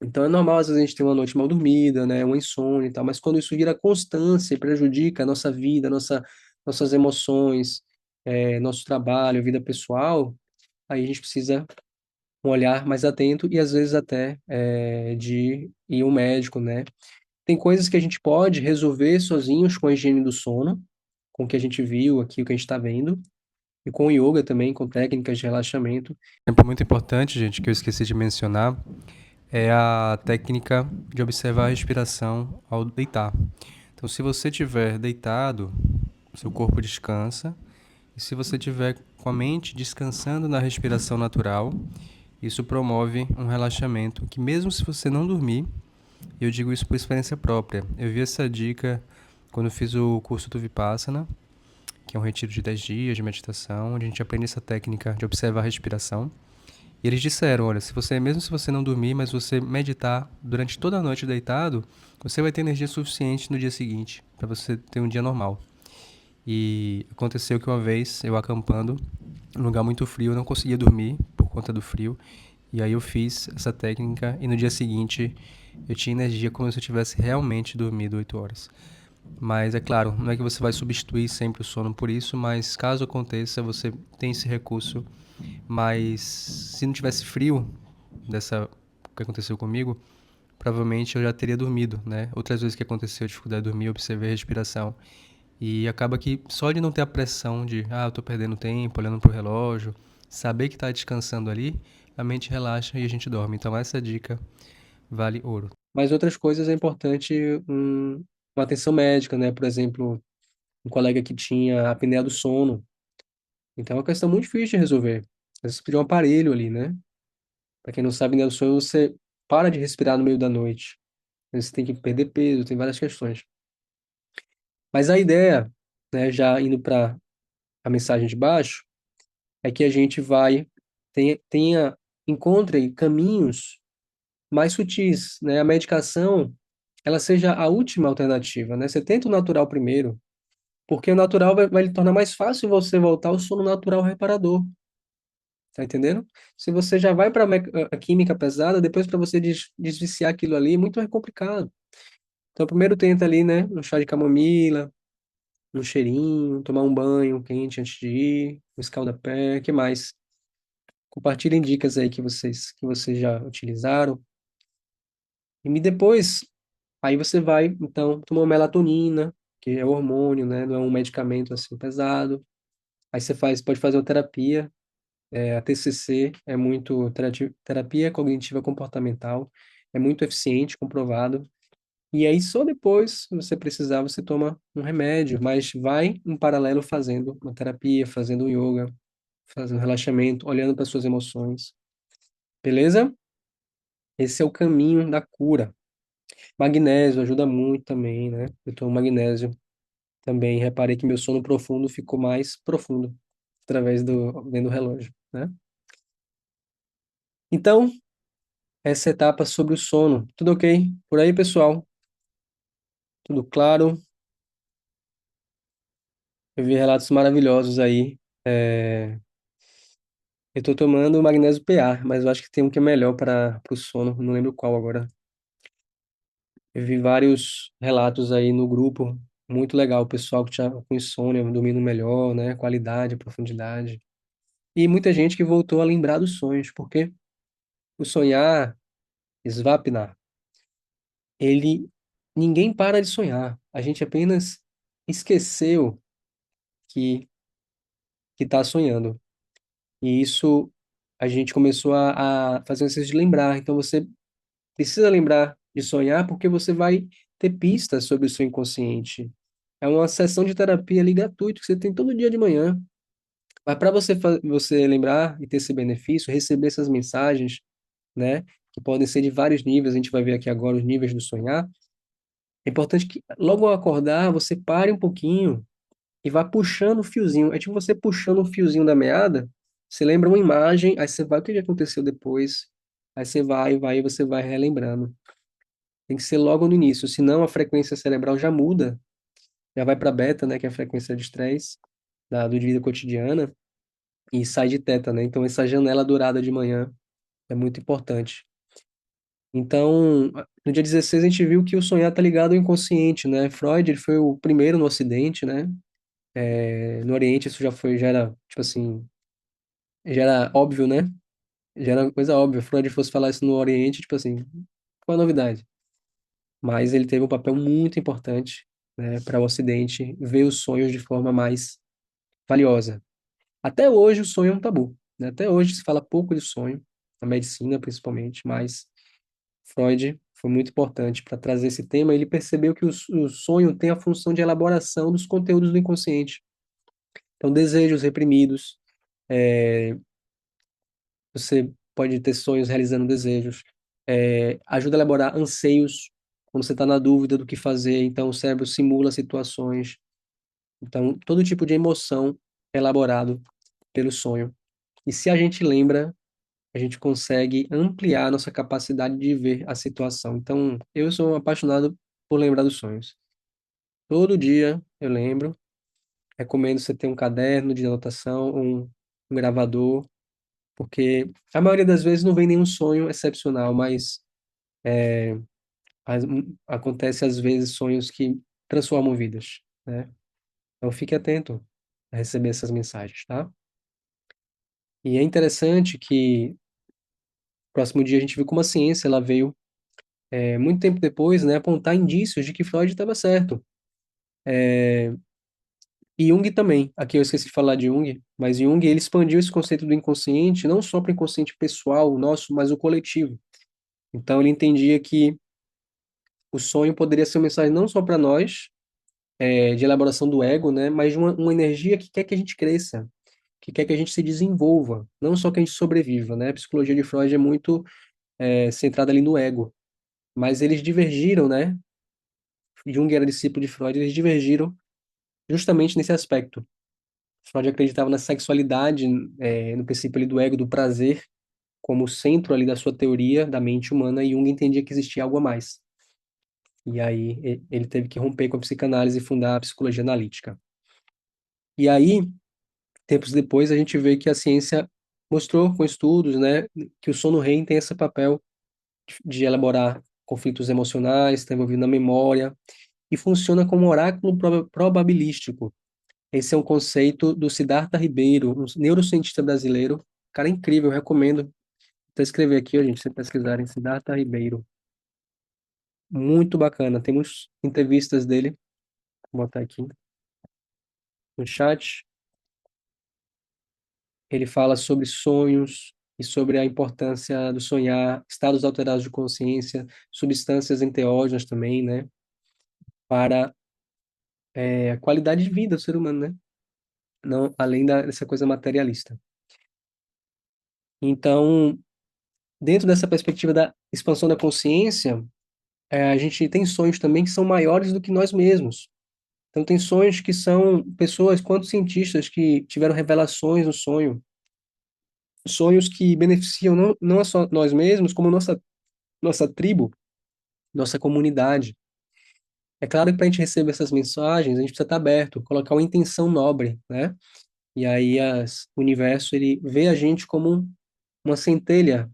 Então é normal, às vezes, a gente ter uma noite mal dormida, né? Uma insônia e tal, mas quando isso vira constância e prejudica a nossa vida, nossas emoções, nosso trabalho, vida pessoal, aí a gente precisa um olhar mais atento e às vezes até de ir ao médico, né? Tem coisas que a gente pode resolver sozinhos com a higiene do sono, com o que a gente viu aqui, o que a gente está vendo, e com o yoga também, com técnicas de relaxamento. Um exemplo muito importante, gente, que eu esqueci de mencionar, é a técnica de observar a respiração ao deitar. Então, se você estiver deitado, seu corpo descansa, e se você estiver com a mente descansando na respiração natural, isso promove um relaxamento que, mesmo se você não dormir, eu digo isso por experiência própria. Eu vi essa dica quando eu fiz o curso do Vipassana, que é um retiro de 10 dias de meditação, onde a gente aprende essa técnica de observar a respiração. E eles disseram, olha, mesmo se você não dormir, mas você meditar durante toda a noite deitado, você vai ter energia suficiente no dia seguinte para você ter um dia normal. E aconteceu que uma vez, eu acampando, num lugar muito frio, eu não conseguia dormir por conta do frio. E aí eu fiz essa técnica e no dia seguinte eu tinha energia como se eu tivesse realmente dormido 8 horas. Mas é claro, não é que você vai substituir sempre o sono por isso, mas caso aconteça, você tem esse recurso. Mas se não tivesse frio dessa que aconteceu comigo, provavelmente eu já teria dormido, né? Outras vezes que aconteceu dificuldade de dormir, eu observei a respiração. E acaba que só de não ter a pressão de, eu tô perdendo tempo, olhando pro relógio, saber que tá descansando ali, a mente relaxa e a gente dorme. Então essa dica vale ouro. Mas outras coisas é importante uma atenção médica, né? Por exemplo, um colega que tinha apneia do sono. Então é uma questão muito difícil de resolver. Você precisa de um aparelho ali, né? Para quem não sabe, apneia do sono, você para de respirar no meio da noite. Você tem que perder peso, tem várias questões. Mas a ideia, né, já indo para a mensagem de baixo, é que a gente encontre caminhos mais sutis, né? A medicação, ela seja a última alternativa, né? Você tenta o natural primeiro, porque o natural vai lhe tornar mais fácil você voltar ao sono natural reparador, tá entendendo? Se você já vai para a química pesada, depois para você desviciar aquilo ali, é muito mais complicado. Então, primeiro tenta ali, né, um chá de camomila, um cheirinho, tomar um banho quente antes de ir, um escalda-pé, que mais? Compartilhem dicas aí que vocês já utilizaram. E depois, aí você vai, então, tomar melatonina, que é hormônio, né? Não é um medicamento assim pesado. Aí você pode fazer uma terapia, a TCC é muito, terapia cognitiva comportamental, é muito eficiente, comprovado. E aí só depois, se você precisar, você toma um remédio, mas vai em paralelo fazendo uma terapia, fazendo um yoga, fazendo relaxamento, olhando para suas emoções. Beleza? Esse é o caminho da cura. Magnésio ajuda muito também, né? Eu tomo magnésio também. Reparei que meu sono profundo ficou mais profundo através do vendo o relógio, né? Então, essa etapa sobre o sono. Tudo ok? Por aí, pessoal? Tudo claro? Eu vi relatos maravilhosos aí. Eu tô tomando magnésio PA, mas eu acho que tem um que é melhor para o sono. Não lembro qual agora. Eu vi vários relatos aí no grupo. Muito legal. O pessoal que tinha com insônia, dormindo melhor, né? Qualidade, profundidade. E muita gente que voltou a lembrar dos sonhos, porque o sonhar, Svapna, ele ninguém para de sonhar. A gente apenas esqueceu que está sonhando. E isso a gente começou a fazer um exercício de lembrar. Então você precisa lembrar de sonhar porque você vai ter pistas sobre o seu inconsciente. É uma sessão de terapia ali gratuita que você tem todo dia de manhã. Mas para você lembrar e ter esse benefício, receber essas mensagens, né, que podem ser de vários níveis, a gente vai ver aqui agora os níveis do sonhar. É importante que logo ao acordar, você pare um pouquinho e vá puxando o fiozinho. É tipo você puxando um fiozinho da meada, você lembra uma imagem, aí você vai, o que aconteceu depois? Aí você vai, e você vai relembrando. Tem que ser logo no início, senão a frequência cerebral já muda, já vai para beta, né, que é a frequência de estresse do de vida cotidiana, e sai de teta, né? Então essa janela dourada de manhã é muito importante. Então, no dia 16 a gente viu que o sonhar está ligado ao inconsciente, né? Freud, ele foi o primeiro no Ocidente, né? No Oriente isso já era, tipo assim, já era óbvio, né? Já era uma coisa óbvia. Freud fosse falar isso no Oriente, tipo assim, qual a novidade? Mas ele teve um papel muito importante, né, para o Ocidente ver os sonhos de forma mais valiosa. Até hoje o sonho é um tabu, né? Até hoje se fala pouco de sonho, na medicina principalmente, mas Freud foi muito importante para trazer esse tema. Ele percebeu que o sonho tem a função de elaboração dos conteúdos do inconsciente. Então, desejos reprimidos, é, você pode ter sonhos realizando desejos, ajuda a elaborar anseios, quando você está na dúvida do que fazer, então o cérebro simula situações. Então, todo tipo de emoção é elaborado pelo sonho. E se a gente lembra, a gente consegue ampliar a nossa capacidade de ver a situação. Então, eu sou um apaixonado por lembrar dos sonhos. Todo dia eu lembro. Recomendo você ter um caderno de anotação, um gravador, porque a maioria das vezes não vem nenhum sonho excepcional, mas acontece às vezes sonhos que transformam vidas, né? Então fique atento a receber essas mensagens, tá? E é interessante que no próximo dia a gente viu como a ciência ela veio muito tempo depois, né, apontar indícios de que Freud estava certo. E Jung também. Aqui eu esqueci de falar de Jung, mas Jung ele expandiu esse conceito do inconsciente não só para o inconsciente pessoal nosso, mas o coletivo. Então ele entendia que o sonho poderia ser uma mensagem não só para nós, de elaboração do ego, né, mas de uma energia que quer que a gente cresça, que quer que a gente se desenvolva, não só que a gente sobreviva, né? A psicologia de Freud é muito centrada ali no ego, mas eles divergiram, né? Jung era discípulo de Freud, eles divergiram justamente nesse aspecto. Freud acreditava na sexualidade, no princípio ali do ego, do prazer, como centro ali da sua teoria da mente humana, e Jung entendia que existia algo a mais. E aí ele teve que romper com a psicanálise e fundar a psicologia analítica. E aí, tempos depois, a gente vê que a ciência mostrou com estudos, né, que o sono REM tem esse papel de elaborar conflitos emocionais, está envolvido na memória, e funciona como um oráculo probabilístico. Esse é um conceito do Siddhartha Ribeiro, um neurocientista brasileiro. Cara incrível, eu recomendo. Vou escrever aqui, ó, gente, se pesquisarem, Siddhartha Ribeiro. Muito bacana. Tem muitas entrevistas dele. Vou botar aqui no chat. Ele fala sobre sonhos e sobre a importância do sonhar, estados alterados de consciência, substâncias enteógenas também, né? Para a qualidade de vida do ser humano, né? Não, além dessa coisa materialista. Então, dentro dessa perspectiva da expansão da consciência, a gente tem sonhos também que são maiores do que nós mesmos. Então, tem sonhos que são pessoas, quanto cientistas, que tiveram revelações no sonho, sonhos que beneficiam não só nós mesmos, como nossa tribo, nossa comunidade. É claro que para a gente receber essas mensagens, a gente precisa estar aberto, colocar uma intenção nobre, né? E aí o universo, ele vê a gente como uma centelha,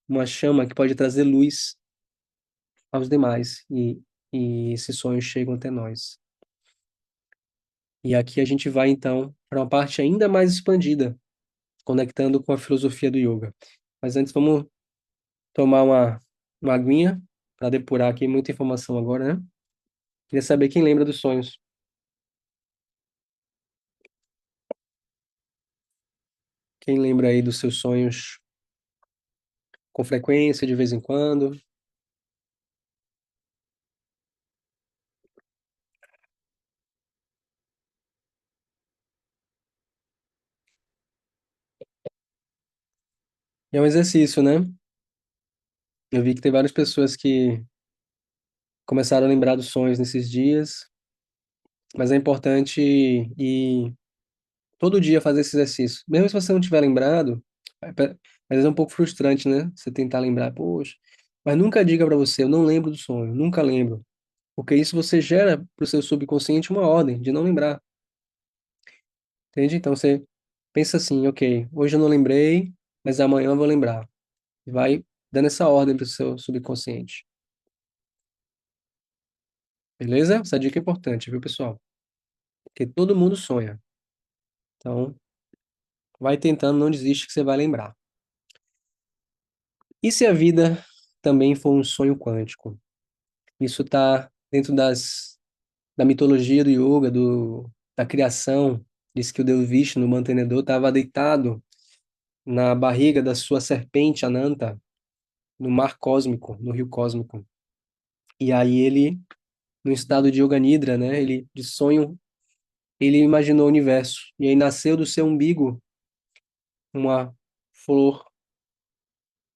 uma chama que pode trazer luz aos demais, e esses sonhos chegam até nós. E aqui a gente vai, então, para uma parte ainda mais expandida, conectando com a filosofia do yoga. Mas antes, vamos tomar uma aguinha para depurar aqui muita informação agora, né? Queria saber quem lembra dos sonhos. Quem lembra aí dos seus sonhos com frequência, de vez em quando? É um exercício, né? Eu vi que tem várias pessoas que começaram a lembrar dos sonhos nesses dias, mas é importante ir todo dia fazer esse exercício. Mesmo se você não tiver lembrado, às vezes é um pouco frustrante, né? Você tentar lembrar, poxa, mas nunca diga para você, eu não lembro do sonho, nunca lembro. Porque isso você gera para o seu subconsciente uma ordem de não lembrar, entende? Então você pensa assim, ok, hoje eu não lembrei, mas amanhã eu vou lembrar. E vai dando essa ordem para o seu subconsciente. Beleza? Essa dica é importante, viu, pessoal? Porque todo mundo sonha. Então, vai tentando, não desiste que você vai lembrar. E se a vida também for um sonho quântico? Isso está dentro da mitologia do yoga, da criação. Diz que o deus Vishnu, o mantenedor, estava deitado na barriga da sua serpente Ananta, no mar cósmico, no rio cósmico. E aí ele, no estado de Yoga Nidra, né, ele de sonho, ele imaginou o universo. E aí nasceu do seu umbigo uma flor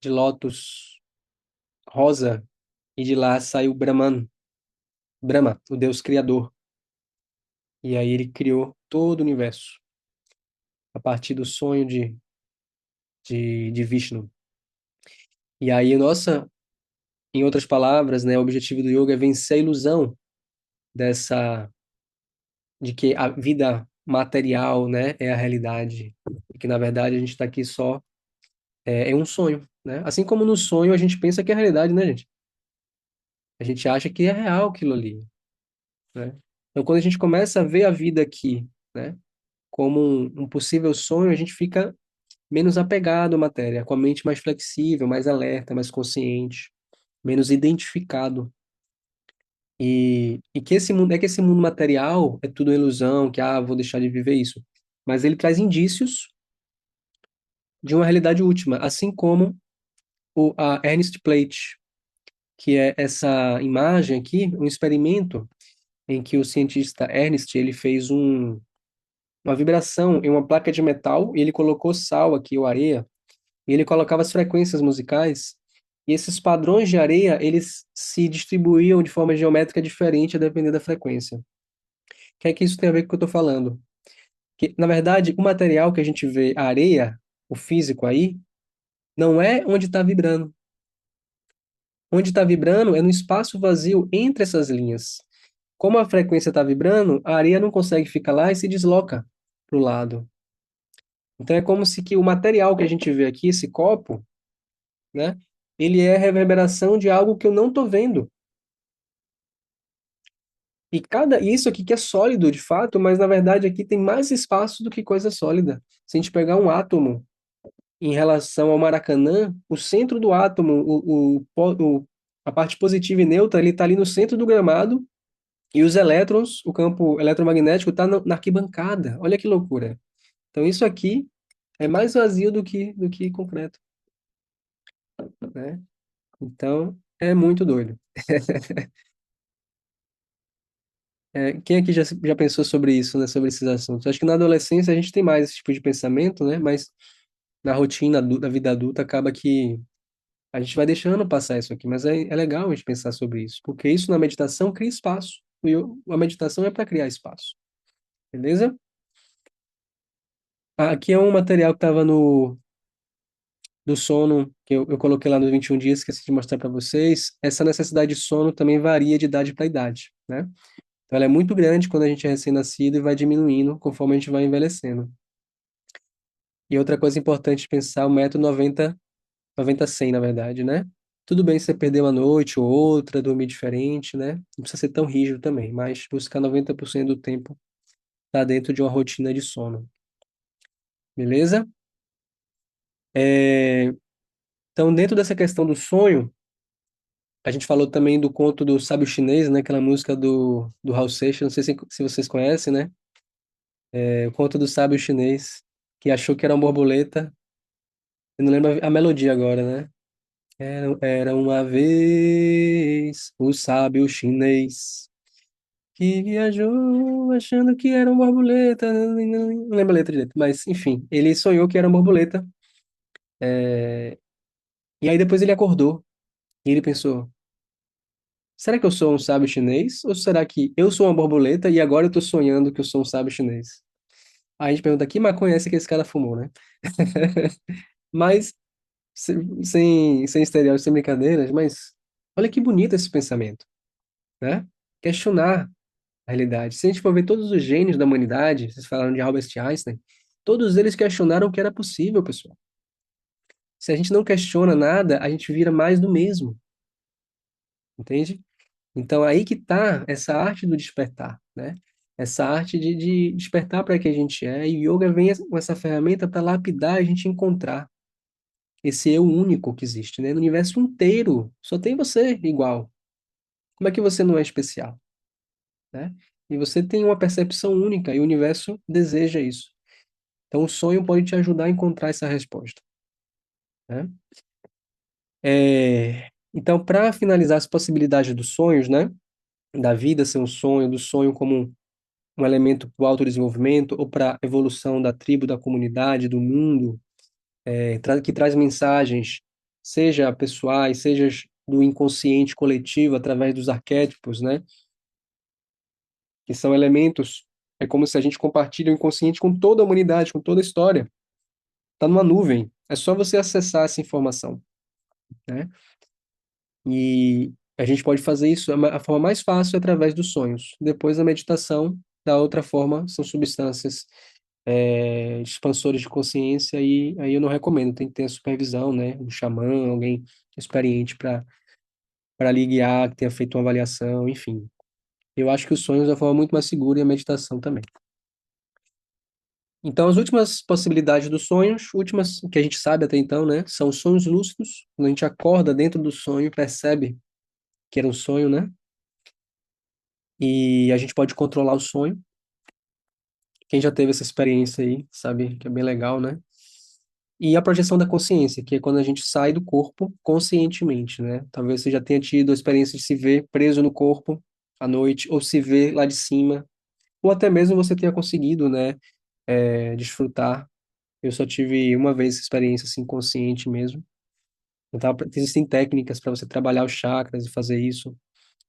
de lótus rosa, e de lá saiu Brahma, o Deus criador. E aí ele criou todo o universo a partir do sonho de Vishnu. E aí, em outras palavras, né, o objetivo do yoga é vencer a ilusão dessa de que a vida material, né, é a realidade, e que na verdade a gente está aqui só é um sonho, né? Assim como no sonho a gente pensa que é a realidade, né, gente? A gente acha que é real aquilo ali, né? Então, quando a gente começa a ver a vida aqui, né, como um possível sonho, a gente fica menos apegado à matéria, com a mente mais flexível, mais alerta, mais consciente, menos identificado. E que esse mundo, é que esse mundo material é tudo ilusão, que, vou deixar de viver isso. Mas ele traz indícios de uma realidade última, assim como a Ernest Platte, que é essa imagem aqui, um experimento em que o cientista Ernest, ele fez uma vibração em uma placa de metal e ele colocou sal aqui, ou areia, e ele colocava as frequências musicais, e esses padrões de areia, eles se distribuíam de forma geométrica diferente a depender da frequência. O que é que isso tem a ver com o que eu estou falando? Que, na verdade, o material que a gente vê, a areia, o físico aí, não é onde está vibrando. Onde está vibrando é no espaço vazio entre essas linhas. Como a frequência está vibrando, a areia não consegue ficar lá e se desloca para o lado. Então é como se que o material que a gente vê aqui, esse copo, né, ele é reverberação de algo que eu não estou vendo. E isso aqui que é sólido de fato, mas na verdade aqui tem mais espaço do que coisa sólida. Se a gente pegar um átomo em relação ao Maracanã, o centro do átomo, a parte positiva e neutra, ele está ali no centro do gramado, e os elétrons, o campo eletromagnético, está na arquibancada. Olha que loucura. Então isso aqui é mais vazio do que concreto, né? Então é muito doido. Quem aqui já pensou sobre isso, né? Sobre esses assuntos? Acho que na adolescência a gente tem mais esse tipo de pensamento, né? Mas na rotina da vida adulta acaba que a gente vai deixando passar isso aqui, mas é legal a gente pensar sobre isso, porque isso na meditação cria espaço. A meditação é para criar espaço, beleza? Aqui é um material que estava no do sono, que eu coloquei lá nos 21 dias, esqueci de mostrar para vocês. Essa necessidade de sono também varia de idade para idade, né? Então ela é muito grande quando a gente é recém-nascido e vai diminuindo conforme a gente vai envelhecendo. E outra coisa importante pensar, o método 90-100, na verdade, né? Tudo bem se você perder uma noite ou outra, dormir diferente, né? Não precisa ser tão rígido também, mas buscar 90% do tempo tá dentro de uma rotina de sono, beleza? É, então, dentro dessa questão do sonho, a gente falou também do conto do sábio chinês, né? Aquela música do Raul Seixas, não sei se vocês conhecem, né? O conto do sábio chinês, que achou que era uma borboleta, eu não lembro a melodia agora, né? Era uma vez o sábio chinês que viajou achando que era uma borboleta. Não lembro a letra direito, mas enfim, ele sonhou que era uma borboleta. E aí depois ele acordou e ele pensou: será que eu sou um sábio chinês? Ou será que eu sou uma borboleta e agora eu tô sonhando que eu sou um sábio chinês? Aí a gente pergunta: que maconha é essa que esse cara fumou, né? Mas, sem estereótipos, sem brincadeiras, mas olha que bonito esse pensamento, né? Questionar a realidade. Se a gente for ver todos os gênios da humanidade, vocês falaram de Albert Einstein, todos eles questionaram o que era possível, pessoal. Se a gente não questiona nada, a gente vira mais do mesmo, entende? Então, aí que está essa arte do despertar, né? Essa arte de despertar para quem a gente é. E o yoga vem com essa ferramenta para lapidar e a gente encontrar esse eu único que existe, né? No universo inteiro, só tem você igual. Como é que você não é especial, né? E você tem uma percepção única e o universo deseja isso. Então, o sonho pode te ajudar a encontrar essa resposta, né? Então, para finalizar as possibilidades dos sonhos, né? Da vida ser um sonho, do sonho como um elemento para o autodesenvolvimento ou para a evolução da tribo, da comunidade, do mundo, que traz mensagens, seja pessoais, seja do inconsciente coletivo, através dos arquétipos, né? Que são elementos, é como se a gente compartilha o inconsciente com toda a humanidade, com toda a história. Está numa nuvem, é só você acessar essa informação, né? E a gente pode fazer isso, a forma mais fácil é através dos sonhos. Depois a meditação, da outra forma, são substâncias expansores de consciência, e aí eu não recomendo, tem que ter a supervisão, né? Um xamã, alguém experiente para lhe guiar, que tenha feito uma avaliação, enfim. Eu acho que os sonhos é uma forma muito mais segura e a meditação também. Então, as últimas possibilidades dos sonhos, últimas que a gente sabe até então, né, são os sonhos lúcidos, quando a gente acorda dentro do sonho, percebe que era um sonho, né? E a gente pode controlar o sonho. Quem já teve essa experiência aí, sabe que é bem legal, né? E a projeção da consciência, que é quando a gente sai do corpo conscientemente, né? Talvez você já tenha tido a experiência de se ver preso no corpo à noite, ou se ver lá de cima, ou até mesmo você tenha conseguido, né, desfrutar. Eu só tive uma vez essa experiência assim consciente mesmo. Então, existem técnicas para você trabalhar os chakras e fazer isso.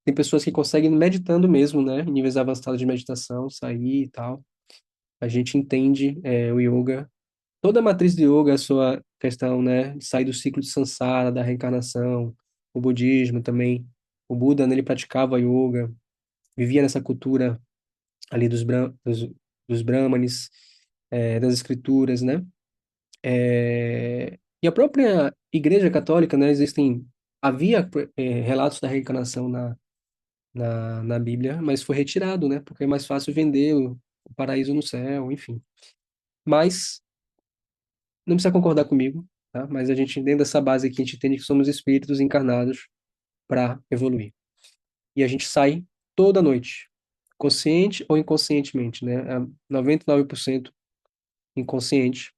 Tem pessoas que conseguem meditando mesmo, né, em níveis avançados de meditação, sair e tal. A gente entende o yoga. Toda a matriz de yoga, a sua questão, né, de sair do ciclo de samsara, da reencarnação, o budismo também. O Buda, né, ele praticava yoga, vivia nessa cultura ali dos brahmanes, das escrituras, né? E a própria Igreja Católica, né, havia relatos da reencarnação na Bíblia, mas foi retirado, né? Porque é mais fácil vender o paraíso no céu, enfim. Mas não precisa concordar comigo, tá? Mas a gente, dentro dessa base aqui, a gente entende que somos espíritos encarnados para evoluir. E a gente sai toda noite, consciente ou inconscientemente, né? É 99% inconsciente.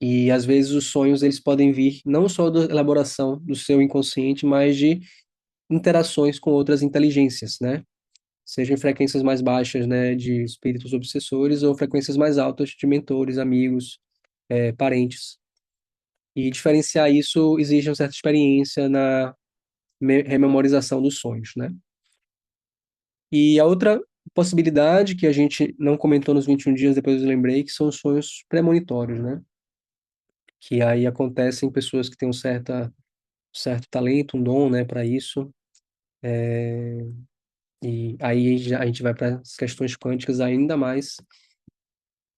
E às vezes os sonhos eles podem vir não só da elaboração do seu inconsciente, mas de interações com outras inteligências, né? Seja em frequências mais baixas, né, de espíritos obsessores ou frequências mais altas de mentores, amigos, parentes. E diferenciar isso exige uma certa experiência na rememorização dos sonhos, né? E a outra possibilidade que a gente não comentou nos 21 dias, depois eu lembrei, que são os sonhos premonitórios, né? Que aí acontecem em pessoas que têm certo talento, um dom, né, para isso. E aí a gente vai para as questões quânticas ainda mais.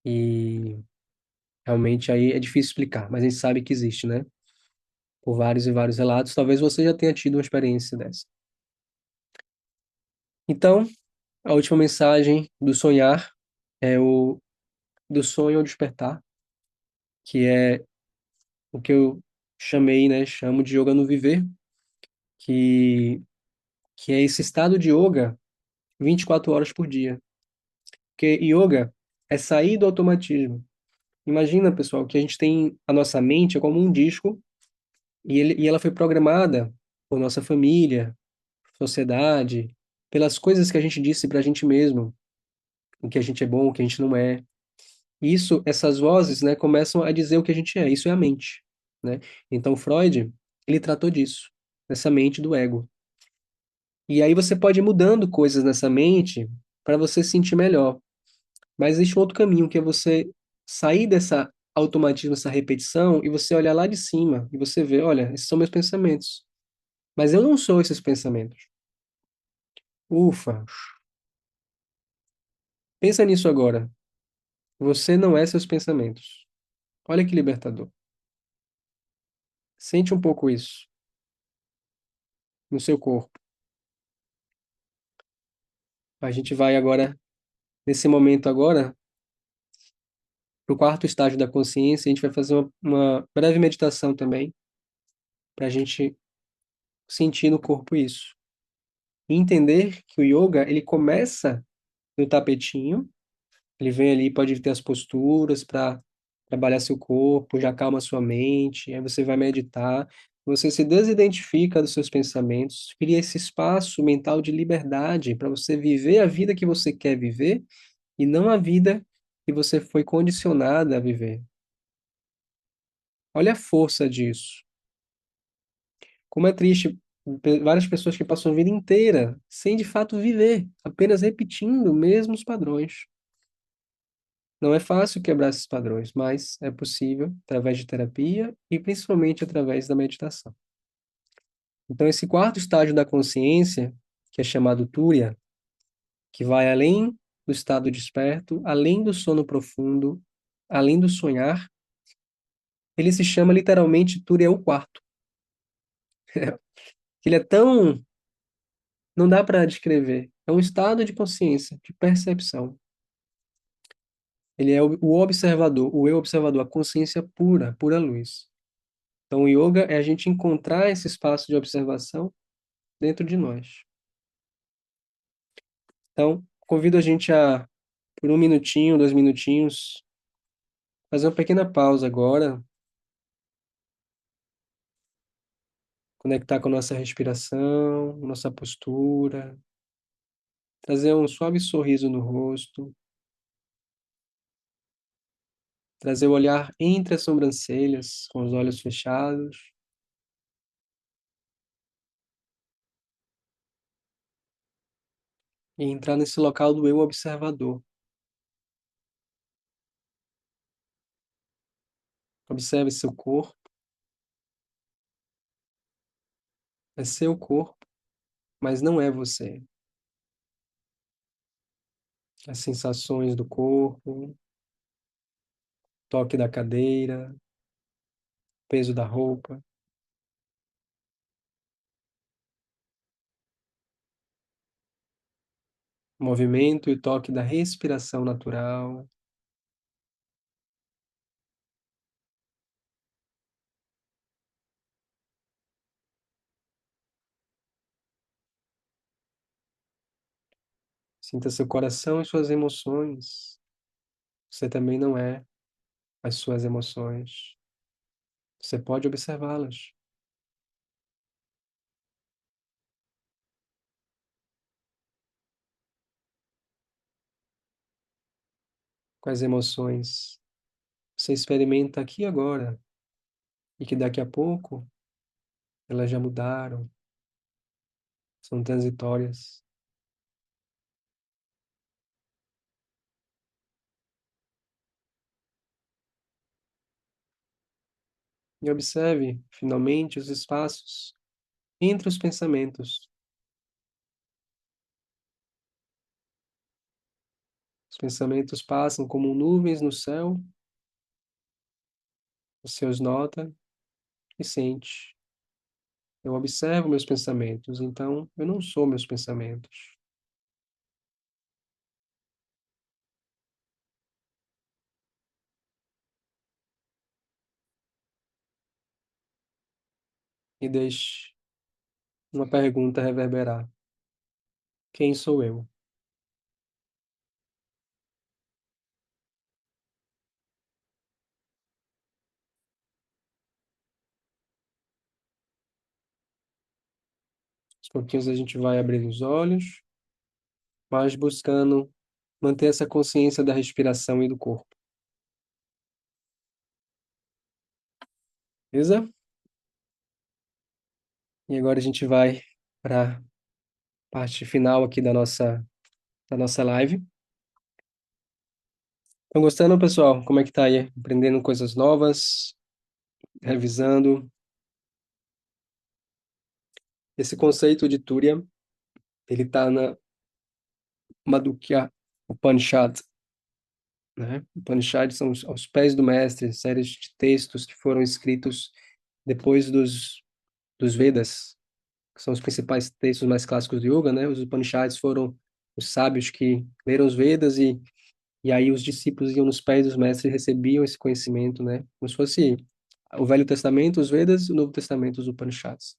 E realmente aí é difícil explicar, mas a gente sabe que existe, né? Por vários e vários relatos. Talvez você já tenha tido uma experiência dessa. Então, a última mensagem do sonhar é o do sonho ao despertar, que é o que eu chamei, né? Chamo de yoga no viver, que, que é esse estado de yoga 24 horas por dia. Porque yoga é sair do automatismo. Imagina, pessoal, que a gente tem a nossa mente é como um disco e ela foi programada por nossa família, sociedade, pelas coisas que a gente disse para a gente mesmo, o que a gente é bom, o que a gente não é. Isso, essas vozes, né, começam a dizer o que a gente é. Isso é a mente, né? Então Freud, ele tratou disso, dessa mente do ego. E aí você pode ir mudando coisas nessa mente para você se sentir melhor. Mas existe um outro caminho, que é você sair dessa automatismo, essa repetição, e você olhar lá de cima, e você vê, olha, esses são meus pensamentos. Mas eu não sou esses pensamentos. Ufa, pensa nisso agora. Você não é seus pensamentos. Olha que libertador. Sente um pouco isso no seu corpo. A gente vai agora, nesse momento agora, para o quarto estágio da consciência, a gente vai fazer uma breve meditação também, para a gente sentir no corpo isso. E entender que o yoga, ele começa no tapetinho, ele vem ali, pode ter as posturas para trabalhar seu corpo, já calma sua mente, aí você vai meditar, você se desidentifica dos seus pensamentos, cria esse espaço mental de liberdade para você viver a vida que você quer viver e não a vida que você foi condicionada a viver. Olha a força disso. Como é triste várias pessoas que passam a vida inteira sem de fato viver, apenas repetindo os mesmos padrões. Não é fácil quebrar esses padrões, mas é possível através de terapia e principalmente através da meditação. Então, esse quarto estágio da consciência, que é chamado Turiya, que vai além do estado desperto, além do sono profundo, além do sonhar, ele se chama literalmente Turiya o quarto. Ele é tão Não dá para descrever. É um estado de consciência, de percepção. Ele é o observador, o eu observador, a consciência pura, pura luz. Então, o yoga é a gente encontrar esse espaço de observação dentro de nós. Então, convido a gente a, por um minutinho, 2 minutinhos, fazer uma pequena pausa agora, conectar com a nossa respiração, nossa postura, trazer um suave sorriso no rosto, trazer o olhar entre as sobrancelhas, com os olhos fechados, e entrar nesse local do eu observador. Observe seu corpo, é seu corpo, mas não é você. As sensações do corpo, toque da cadeira, peso da roupa, movimento e toque da respiração natural. Sinta seu coração e suas emoções. Você também não é as suas emoções. Você pode observá-las. Quais emoções você experimenta aqui e agora e que daqui a pouco elas já mudaram, são transitórias. E observe, finalmente, os espaços entre os pensamentos. Os pensamentos passam como nuvens no céu, você os nota e sente. Eu observo meus pensamentos, então eu não sou meus pensamentos. E deixe uma pergunta reverberar. Quem sou eu? Aos pouquinhos a gente vai abrindo os olhos, mas buscando manter essa consciência da respiração e do corpo. Beleza? E agora a gente vai para a parte final aqui da nossa live. Estão gostando, pessoal? Como é que tá aí? Aprendendo coisas novas, revisando. Esse conceito de Turiya, ele está na Madhukya Upanishad, né? Upanishads são aos pés do mestre, séries de textos que foram escritos depois dos Vedas, que são os principais textos mais clássicos do yoga, né? Os Upanishads foram os sábios que leram os Vedas e aí os discípulos iam nos pés dos mestres e recebiam esse conhecimento, né? Como se fosse o Velho Testamento, os Vedas, o Novo Testamento, os Upanishads.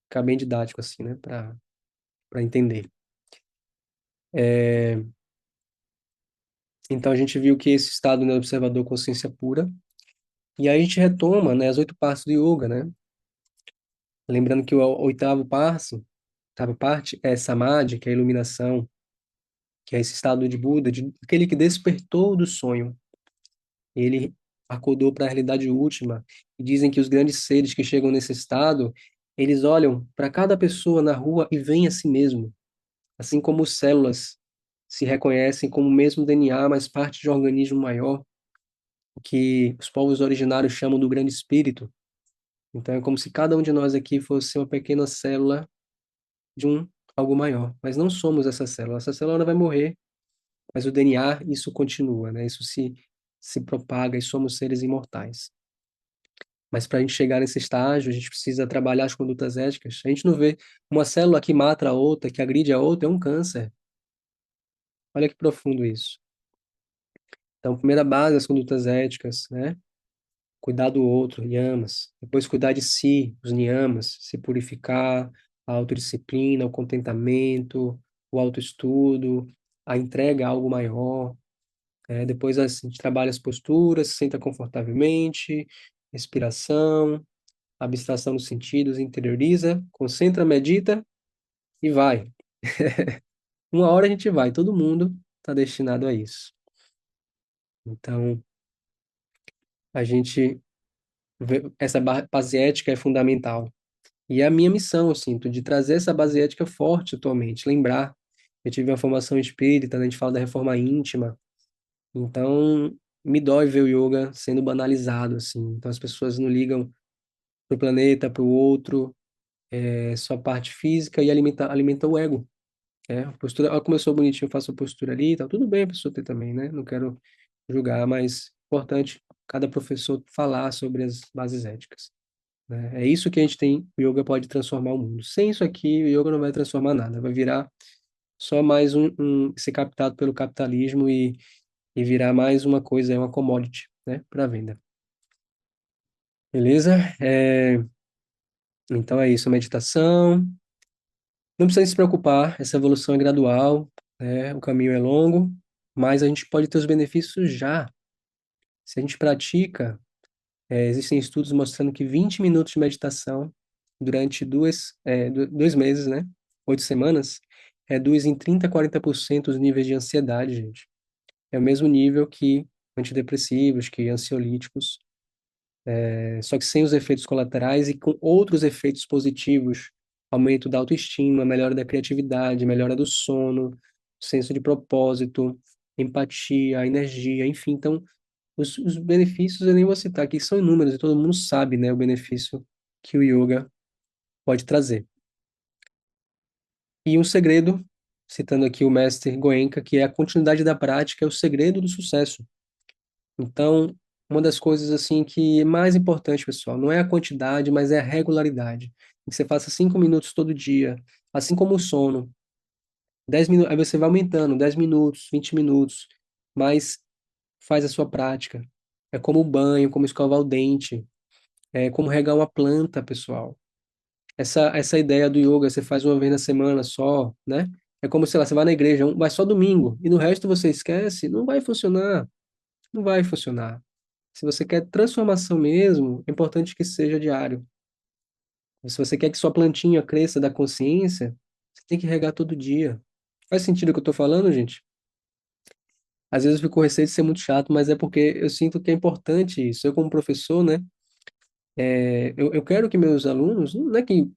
Fica bem didático assim, né? Para entender. Então a gente viu que esse estado, né, observador, consciência pura. E aí a gente retoma, né, as 8 partes do yoga, né? Lembrando que o oitavo passo, oitava parte é samadhi, que é a iluminação, que é esse estado de Buda, aquele que despertou do sonho. Ele acordou para a realidade última. E dizem que os grandes seres que chegam nesse estado, eles olham para cada pessoa na rua e veem a si mesmo, assim como células se reconhecem como o mesmo DNA, mas parte de um organismo maior, o que os povos originários chamam do grande espírito. Então é como se cada um de nós aqui fosse uma pequena célula de um algo maior, mas não somos essa célula. Essa célula vai morrer, mas o DNA, isso continua, né? Isso se propaga e somos seres imortais. Mas para a gente chegar nesse estágio, a gente precisa trabalhar as condutas éticas. A gente não vê uma célula que mata a outra, que agride a outra, é um câncer. Olha que profundo isso. Então, primeira base, as condutas éticas, né? Cuidar do outro, yamas. Depois, cuidar de si, os niyamas, se purificar, a autodisciplina, o contentamento, o autoestudo, a entrega a algo maior. Depois, a gente trabalha as posturas, se senta confortavelmente, respiração, abstração dos sentidos, interioriza, concentra, medita e vai. Uma hora a gente vai, todo mundo está destinado a isso. Então, a gente essa base ética é fundamental. E é a minha missão, eu sinto, de trazer essa base ética forte atualmente, lembrar. Eu tive uma formação espírita, né, a gente fala da reforma íntima, então me dói ver o yoga sendo banalizado, assim. Então as pessoas não ligam pro planeta, pro outro, só a parte física e alimenta o ego. A postura, olha como eu sou bonitinho, faço a postura ali, tá tudo bem a pessoa ter também, né? Não quero julgar, mas importante cada professor falar sobre as bases éticas, né? É isso que a gente tem, o yoga pode transformar o mundo. Sem isso aqui, o yoga não vai transformar nada, vai virar só mais ser captado pelo capitalismo e virar mais uma coisa, uma commodity, né, para venda. Beleza? Então é isso, meditação. Não precisa se preocupar, essa evolução é gradual, né? O caminho é longo, mas a gente pode ter os benefícios já. Se a gente pratica, existem estudos mostrando que 20 minutos de meditação durante 2 meses, né? 8 semanas, reduz em 30 a 40% os níveis de ansiedade, gente. É o mesmo nível que antidepressivos, que ansiolíticos, só que sem os efeitos colaterais e com outros efeitos positivos, aumento da autoestima, melhora da criatividade, melhora do sono, senso de propósito, empatia, energia, enfim. Então, os benefícios eu nem vou citar aqui, são inúmeros e todo mundo sabe, né, o benefício que o yoga pode trazer. E um segredo, citando aqui o mestre Goenka, que é a continuidade da prática, é o segredo do sucesso. Então, uma das coisas assim que é mais importante, pessoal, não é a quantidade, mas é a regularidade. Que você faça 5 minutos todo dia, assim como o sono. 10 minutos, aí você vai aumentando, 10 minutos, 20 minutos, mas faz a sua prática. É como o banho, como escovar o dente, é como regar uma planta, pessoal. Essa ideia do yoga, você faz uma vez na semana só, né? É como, sei lá, você vai na igreja, vai só domingo, e no resto você esquece, não vai funcionar. Não vai funcionar. Se você quer transformação mesmo, é importante que seja diário. Se você quer que sua plantinha cresça da consciência, você tem que regar todo dia. Faz sentido o que eu estou falando, gente? Às vezes eu fico com receio de ser muito chato, mas é porque eu sinto que é importante isso. Eu, como professor, né, eu quero que meus alunos, não é que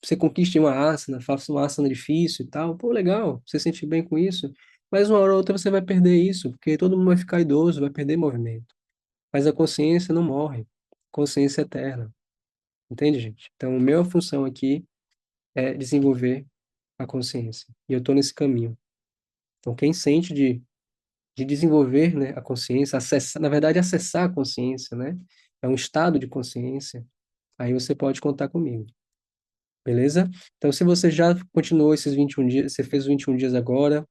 você conquiste uma asana, faça uma asana difícil e tal, pô, legal, você se sente bem com isso, mas uma hora ou outra você vai perder isso, porque todo mundo vai ficar idoso, vai perder movimento. Mas a consciência não morre, consciência é eterna. Entende, gente? Então, a minha função aqui é desenvolver a consciência. E eu estou nesse caminho. Então, quem sente de desenvolver, né, a consciência, acessar, na verdade, acessar a consciência, né? É um estado de consciência. Aí você pode contar comigo. Beleza? Então, se você já continuou esses 21 dias, você fez os 21 dias agora,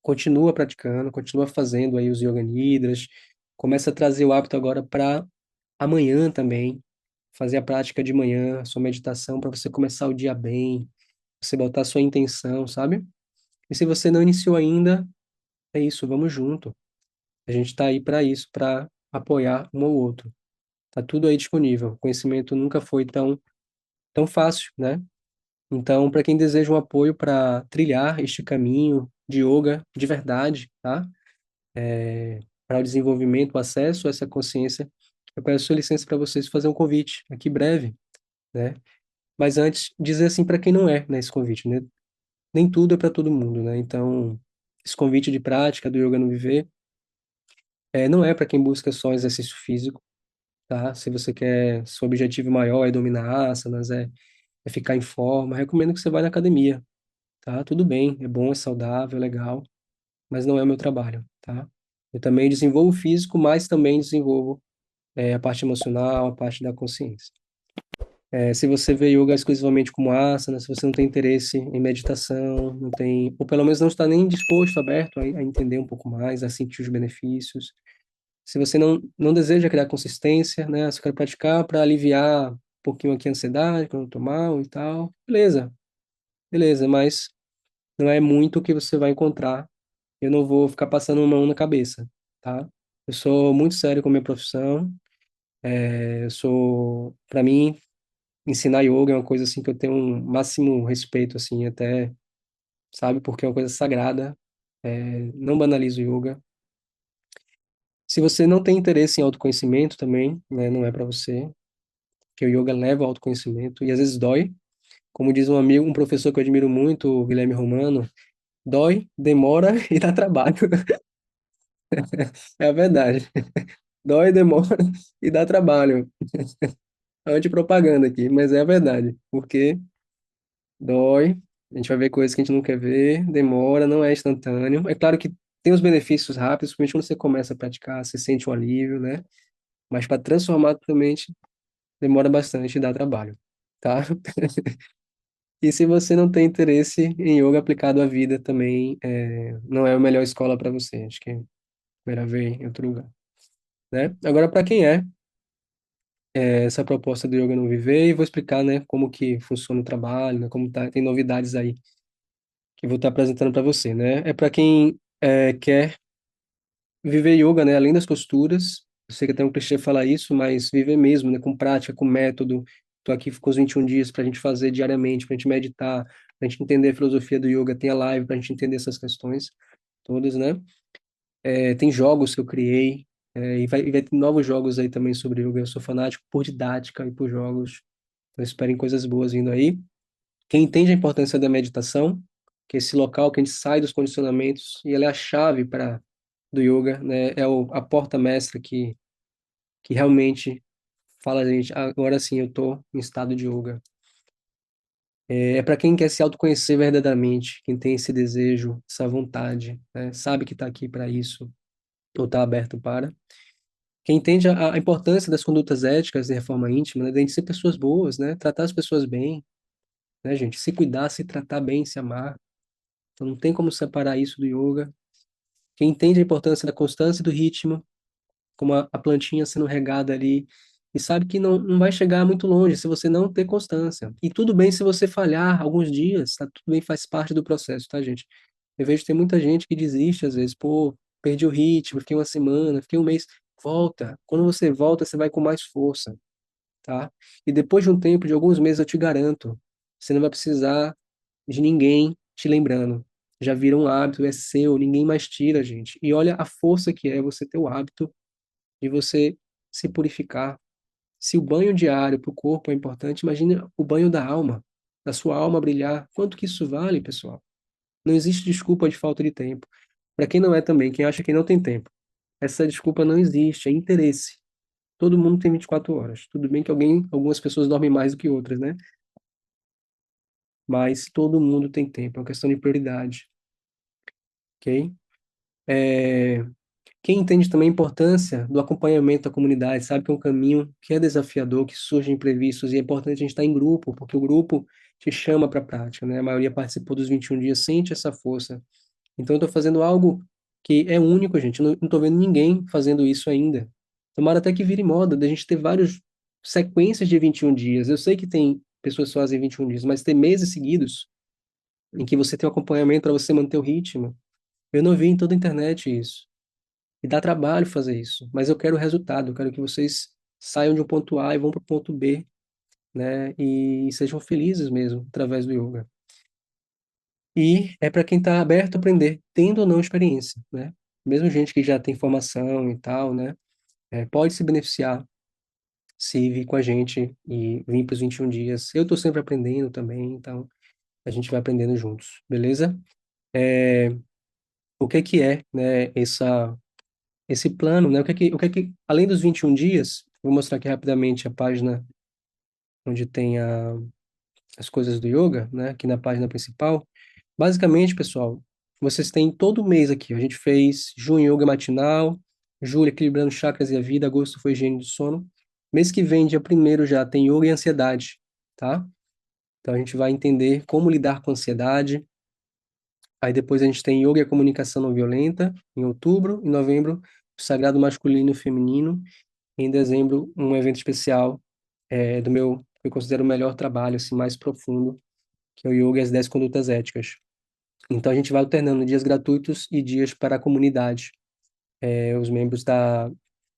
continua praticando, continua fazendo aí os Yoga Nidras, começa a trazer o hábito agora para amanhã também, fazer a prática de manhã, a sua meditação para você começar o dia bem, você botar a sua intenção, sabe? E se você não iniciou ainda, é isso, vamos junto. A gente está aí para isso, para apoiar um ao outro. Tá tudo aí disponível. O conhecimento nunca foi tão fácil, né? Então, para quem deseja um apoio para trilhar este caminho de yoga de verdade, tá? Para o desenvolvimento, o acesso a essa consciência, eu peço sua licença para vocês fazer um convite aqui breve, né? Mas antes, dizer assim para quem não é, né, esse convite, né? Nem tudo é para todo mundo, né? Então, esse convite de prática do Yoga no Viver não é para quem busca só exercício físico, tá? Se você quer, seu objetivo maior é dominar asanas, é ficar em forma, recomendo que você vá na academia, tá? Tudo bem, é bom, é saudável, é legal, mas não é o meu trabalho, tá? Eu também desenvolvo o físico, mas também desenvolvo a parte emocional, a parte da consciência. Se você vê yoga exclusivamente como asana, se você não tem interesse em meditação, não tem, ou pelo menos não está nem disposto, aberto a entender um pouco mais, a sentir os benefícios, se você não deseja criar consistência, né, você quer praticar para aliviar um pouquinho aqui a ansiedade, quando eu tô mal e tal, beleza, beleza, mas não é muito o que você vai encontrar. Eu não vou ficar passando uma mão na cabeça, tá? Eu sou muito sério com a minha profissão. Para mim, ensinar yoga é uma coisa assim que eu tenho um máximo respeito, assim, até, sabe, porque é uma coisa sagrada. Não banalizo yoga. Se você não tem interesse em autoconhecimento também, né, não é para você, porque o yoga leva ao autoconhecimento e às vezes dói. Como diz um amigo, um professor que eu admiro muito, o Guilherme Romano, dói, demora e dá trabalho. É a verdade. Dói, demora e dá trabalho. Antipropaganda aqui, mas é a verdade. Porque dói, a gente vai ver coisas que a gente não quer ver, demora, não é instantâneo. É claro que tem os benefícios rápidos, principalmente quando você começa a praticar, você sente um alívio, né? Mas para transformar totalmente, demora bastante e dá trabalho, tá? E se você não tem interesse em yoga aplicado à vida também, não é a melhor escola para você. Acho que é melhor ver em outro lugar, né? Agora, para quem essa proposta do Yoga no Viver, e vou explicar, né, como que funciona o trabalho, né, como tá, tem novidades aí que eu vou estar apresentando para você, né? É para quem quer viver yoga, né, além das posturas. Eu sei que até um clichê falar isso, mas viver mesmo, né, com prática, com método. Tô aqui com os 21 dias para a gente fazer diariamente, para a gente meditar, para a gente entender a filosofia do yoga. Tem a live para a gente entender essas questões todas, né? Tem jogos que eu criei, e vai ter novos jogos aí também sobre yoga. Eu sou fanático por didática e por jogos. Então, esperem coisas boas vindo aí. Quem entende a importância da meditação, que é esse local que a gente sai dos condicionamentos e ela é a chave para do yoga, né? A porta mestra que realmente fala a gente, agora sim eu tô em estado de yoga. É para quem quer se autoconhecer verdadeiramente, quem tem esse desejo, essa vontade, né? Sabe que está aqui para isso, ou está aberto para. Quem entende a importância das condutas éticas de reforma íntima, né? De a gente ser pessoas boas, né? Tratar as pessoas bem, né, gente? Se cuidar, se tratar bem, se amar. Então não tem como separar isso do yoga. Quem entende a importância da constância e do ritmo, como a plantinha sendo regada ali, e sabe que não vai chegar muito longe se você não ter constância. E tudo bem se você falhar alguns dias, tá? Tudo bem, faz parte do processo, tá, gente? Eu vejo que tem muita gente que desiste às vezes, pô, perdi o ritmo, fiquei uma semana, fiquei um mês. Volta. Quando você volta, você vai com mais força, tá? E depois de um tempo, de alguns meses, eu te garanto, você não vai precisar de ninguém te lembrando. Já vira um hábito, é seu, ninguém mais tira, gente. E olha a força que é você ter o hábito de você se purificar. Se o banho diário para o corpo é importante, imagine o banho da alma, da sua alma brilhar. Quanto que isso vale, pessoal? Não existe desculpa de falta de tempo. Para quem não é também, quem acha que não tem tempo, essa desculpa não existe, é interesse. Todo mundo tem 24 horas. Tudo bem que algumas pessoas dormem mais do que outras, né? Mas todo mundo tem tempo, é uma questão de prioridade, ok? É, Quem entende também a importância do acompanhamento da comunidade, sabe que é um caminho que é desafiador, que surge imprevistos, e é importante a gente estar em grupo, porque o grupo te chama para a prática, né? A maioria participou dos 21 dias, sente essa força. Então, eu estou fazendo algo que é único, gente. Eu não estou vendo ninguém fazendo isso ainda. Tomara até que vire moda, da gente ter várias sequências de 21 dias. Eu sei que tem pessoas que fazem 21 dias, mas ter meses seguidos em que você tem um acompanhamento para você manter o ritmo. Eu não vi em toda a internet isso. E dá trabalho fazer isso, mas eu quero o resultado, eu quero que vocês saiam de um ponto A e vão para o ponto B, né? E sejam felizes mesmo através do yoga. E é para quem está aberto a aprender, tendo ou não experiência, né? Mesmo gente que já tem formação e tal, né? Pode se beneficiar se vir com a gente e vir para os 21 dias. Eu estou sempre aprendendo também, então a gente vai aprendendo juntos, beleza? É, o que é, né, esse plano, né? Além dos 21 dias, vou mostrar aqui rapidamente a página onde tem as coisas do yoga, né? Aqui na página principal. Basicamente, pessoal, vocês têm todo mês aqui. A gente fez junho yoga matinal, Julho, equilibrando chakras e a vida. Agosto foi higiene do sono. Mês que vem, dia primeiro já, tem yoga e ansiedade, tá? Então a gente vai entender como lidar com ansiedade. Aí depois a gente tem yoga e a comunicação não violenta, em outubro. Em novembro, o sagrado masculino e feminino. Em dezembro, um evento especial do meu, que eu considero o melhor trabalho, assim, mais profundo, que é o yoga e as 10 condutas éticas. Então a gente vai alternando dias gratuitos e dias para a comunidade, os membros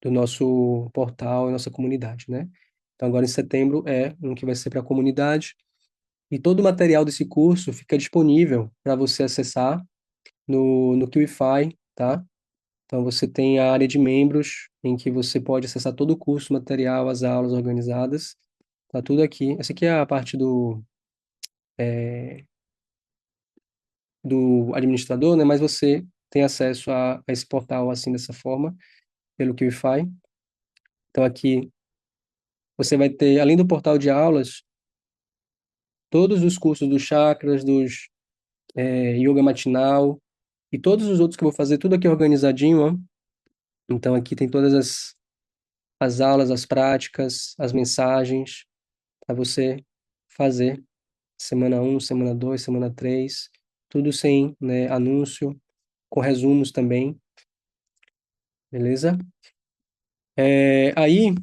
do nosso portal e nossa comunidade, né? Então agora em setembro é um que vai ser para a comunidade e todo o material desse curso fica disponível para você acessar no Qlify, tá? Então você tem a área de membros em que você pode acessar todo o curso, material, as aulas organizadas, tá tudo aqui. Essa aqui é a parte do administrador, né? Mas você tem acesso a esse portal assim dessa forma, pelo Qlify. Então aqui você vai ter, além do portal de aulas, todos os cursos dos chakras, dos yoga matinal e todos os outros que eu vou fazer, tudo aqui organizadinho, ó. Então aqui tem todas as aulas, as práticas, as mensagens para você fazer semana um, semana 2, semana 3, tudo sem, né, anúncio, com resumos também, beleza? Aí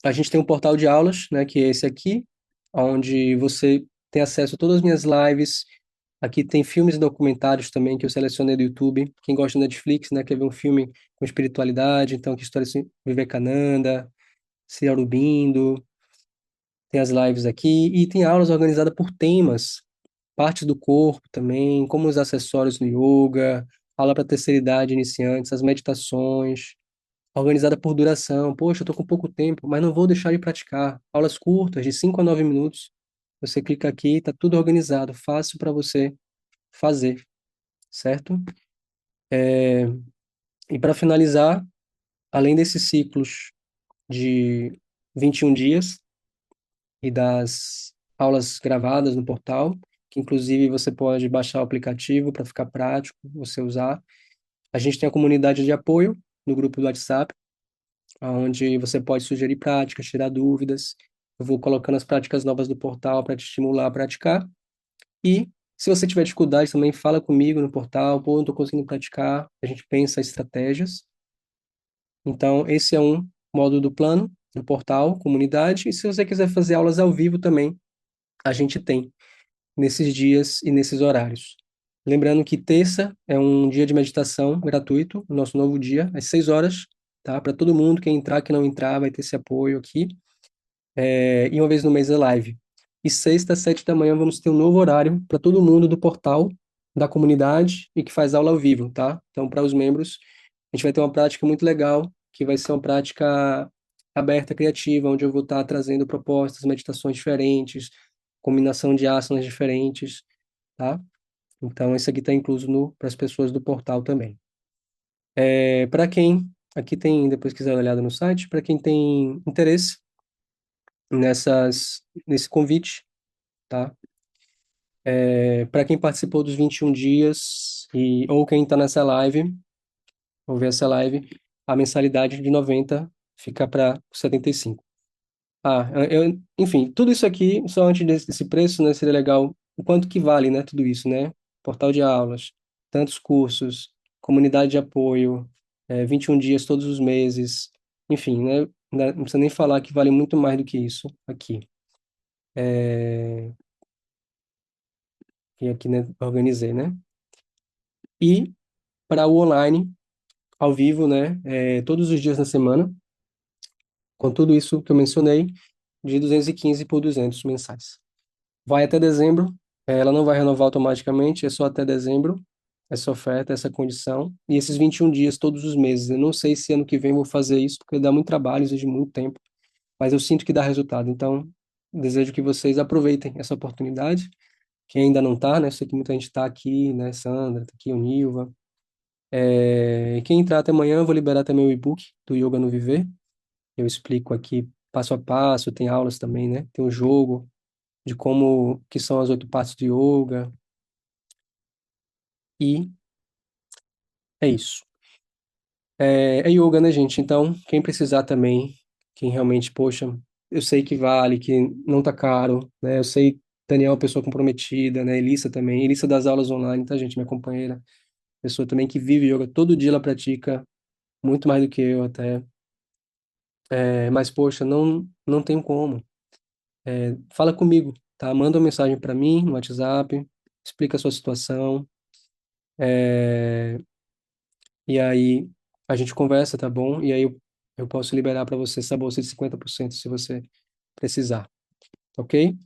a gente tem um portal de aulas, né, que é esse aqui, onde você tem acesso a todas as minhas lives. Aqui tem filmes e documentários também que eu selecionei do YouTube. Quem gosta da Netflix, né, quer ver um filme com espiritualidade, então que história assim, Vivekananda, Sri Aurobindo, tem as lives aqui e tem aulas organizadas por temas, partes do corpo também, como os acessórios no yoga, aula para terceira idade, iniciantes, as meditações, organizada por duração. Poxa, eu tô com pouco tempo, mas não vou deixar de praticar. Aulas curtas, de 5 a 9 minutos. Você clica aqui, tá tudo organizado, fácil para você fazer, certo? E para finalizar, além desses ciclos de 21 dias e das aulas gravadas no portal, que inclusive você pode baixar o aplicativo para ficar prático, você usar. A gente tem a comunidade de apoio no grupo do WhatsApp, onde você pode sugerir práticas, tirar dúvidas. Eu vou colocando as práticas novas do portal para te estimular a praticar. E se você tiver dificuldade também, fala comigo no portal, pô, não estou conseguindo praticar. A gente pensa estratégias. Então, esse é um módulo do plano, do portal, comunidade. E se você quiser fazer aulas ao vivo também, a gente tem nesses dias e nesses horários. Lembrando que terça é um dia de meditação gratuito, o nosso novo dia, às 6 horas, tá? Para todo mundo, quem entrar, quem não entrar, vai ter esse apoio aqui. E uma vez no mês é live. E sexta, às 7 da manhã, vamos ter um novo horário para todo mundo do portal, da comunidade e que faz aula ao vivo, tá? Então, para os membros, a gente vai ter uma prática muito legal, que vai ser uma prática aberta, criativa, onde eu vou estar trazendo propostas, meditações diferentes, combinação de asanas diferentes, tá? Então, esse aqui está incluso no para as pessoas do portal também. Para quem, aqui tem, depois quiser dar uma olhada no site, para quem tem interesse nesse convite, tá? Para quem participou dos 21 dias ou quem está nessa live, ou ver essa live, a mensalidade de 90 fica para 75. Enfim, tudo isso aqui, só antes desse preço, né, seria legal o quanto que vale, né, tudo isso, né? Portal de aulas, tantos cursos, comunidade de apoio, 21 dias todos os meses, enfim, né? Não precisa nem falar que vale muito mais do que isso aqui. E aqui, né, organizei, né? E para o online, ao vivo, né, todos os dias da semana, com tudo isso que eu mencionei, de 215 por 200 mensais. Vai até dezembro, ela não vai renovar automaticamente, é só até dezembro, essa oferta, essa condição, e esses 21 dias todos os meses. Eu não sei se ano que vem eu vou fazer isso, porque dá muito trabalho, exige muito tempo, mas eu sinto que dá resultado. Então, desejo que vocês aproveitem essa oportunidade. Quem ainda não está, né? Eu sei que muita gente está aqui, né? Sandra, tá aqui o Nilva. Quem entrar até amanhã, eu vou liberar também o e-book do Yoga no Viver. Eu explico aqui passo a passo, tem aulas também, né? Tem um jogo de como que são as 8 partes do yoga. E é isso. É yoga, né, gente? Então, quem precisar também, quem realmente, poxa, eu sei que vale, que não tá caro, né? Eu sei, Daniel é uma pessoa comprometida, né? Elissa também, Elissa das aulas online, tá, gente? Minha companheira, pessoa também que vive yoga, todo dia ela pratica, muito mais do que eu até. Mas, poxa, não tem como. Fala comigo, tá? Manda uma mensagem para mim no WhatsApp, explica a sua situação, e aí a gente conversa, tá bom? E aí eu posso liberar para você essa bolsa de 50% se você precisar, ok?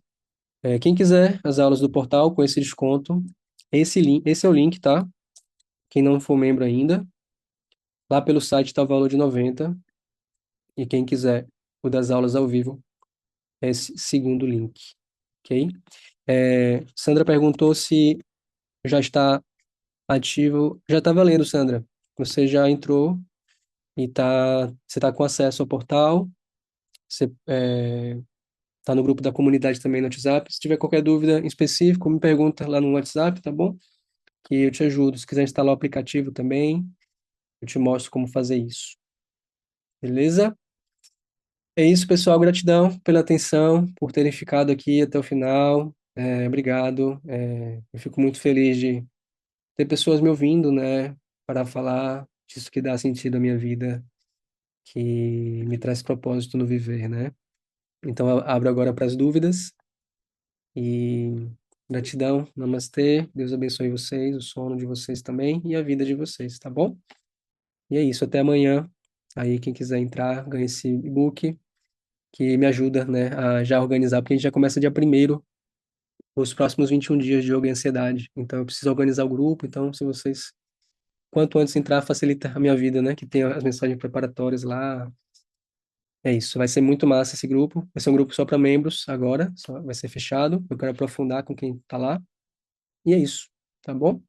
Quem quiser as aulas do portal com esse desconto, esse é o link, tá? Quem não for membro ainda, lá pelo site tá o valor de 90, e quem quiser o das aulas ao vivo, é esse segundo link, ok? Sandra perguntou se já está ativo. Já está valendo, Sandra. Você já entrou e você está com acesso ao portal. Você está no grupo da comunidade também no WhatsApp. Se tiver qualquer dúvida em específico, me pergunta lá no WhatsApp, tá bom? Que eu te ajudo. Se quiser instalar o aplicativo também, eu te mostro como fazer isso. Beleza? É isso, pessoal. Gratidão pela atenção, por terem ficado aqui até o final. Obrigado. Eu fico muito feliz de ter pessoas me ouvindo, né, para falar disso que dá sentido à minha vida, que me traz propósito no viver, né? Então, eu abro agora para as dúvidas e gratidão, namastê, Deus abençoe vocês, o sono de vocês também e a vida de vocês, tá bom? E é isso, até amanhã. Aí, quem quiser entrar, ganha esse e-book que me ajuda, né, a já organizar, porque a gente já começa dia primeiro os próximos 21 dias de yoga e ansiedade. Então, eu preciso organizar o grupo, então, se vocês quanto antes entrar, facilita a minha vida, né? Que tem as mensagens preparatórias lá. É isso, vai ser muito massa esse grupo. Vai ser um grupo só para membros agora, só vai ser fechado. Eu quero aprofundar com quem tá lá. E é isso, tá bom?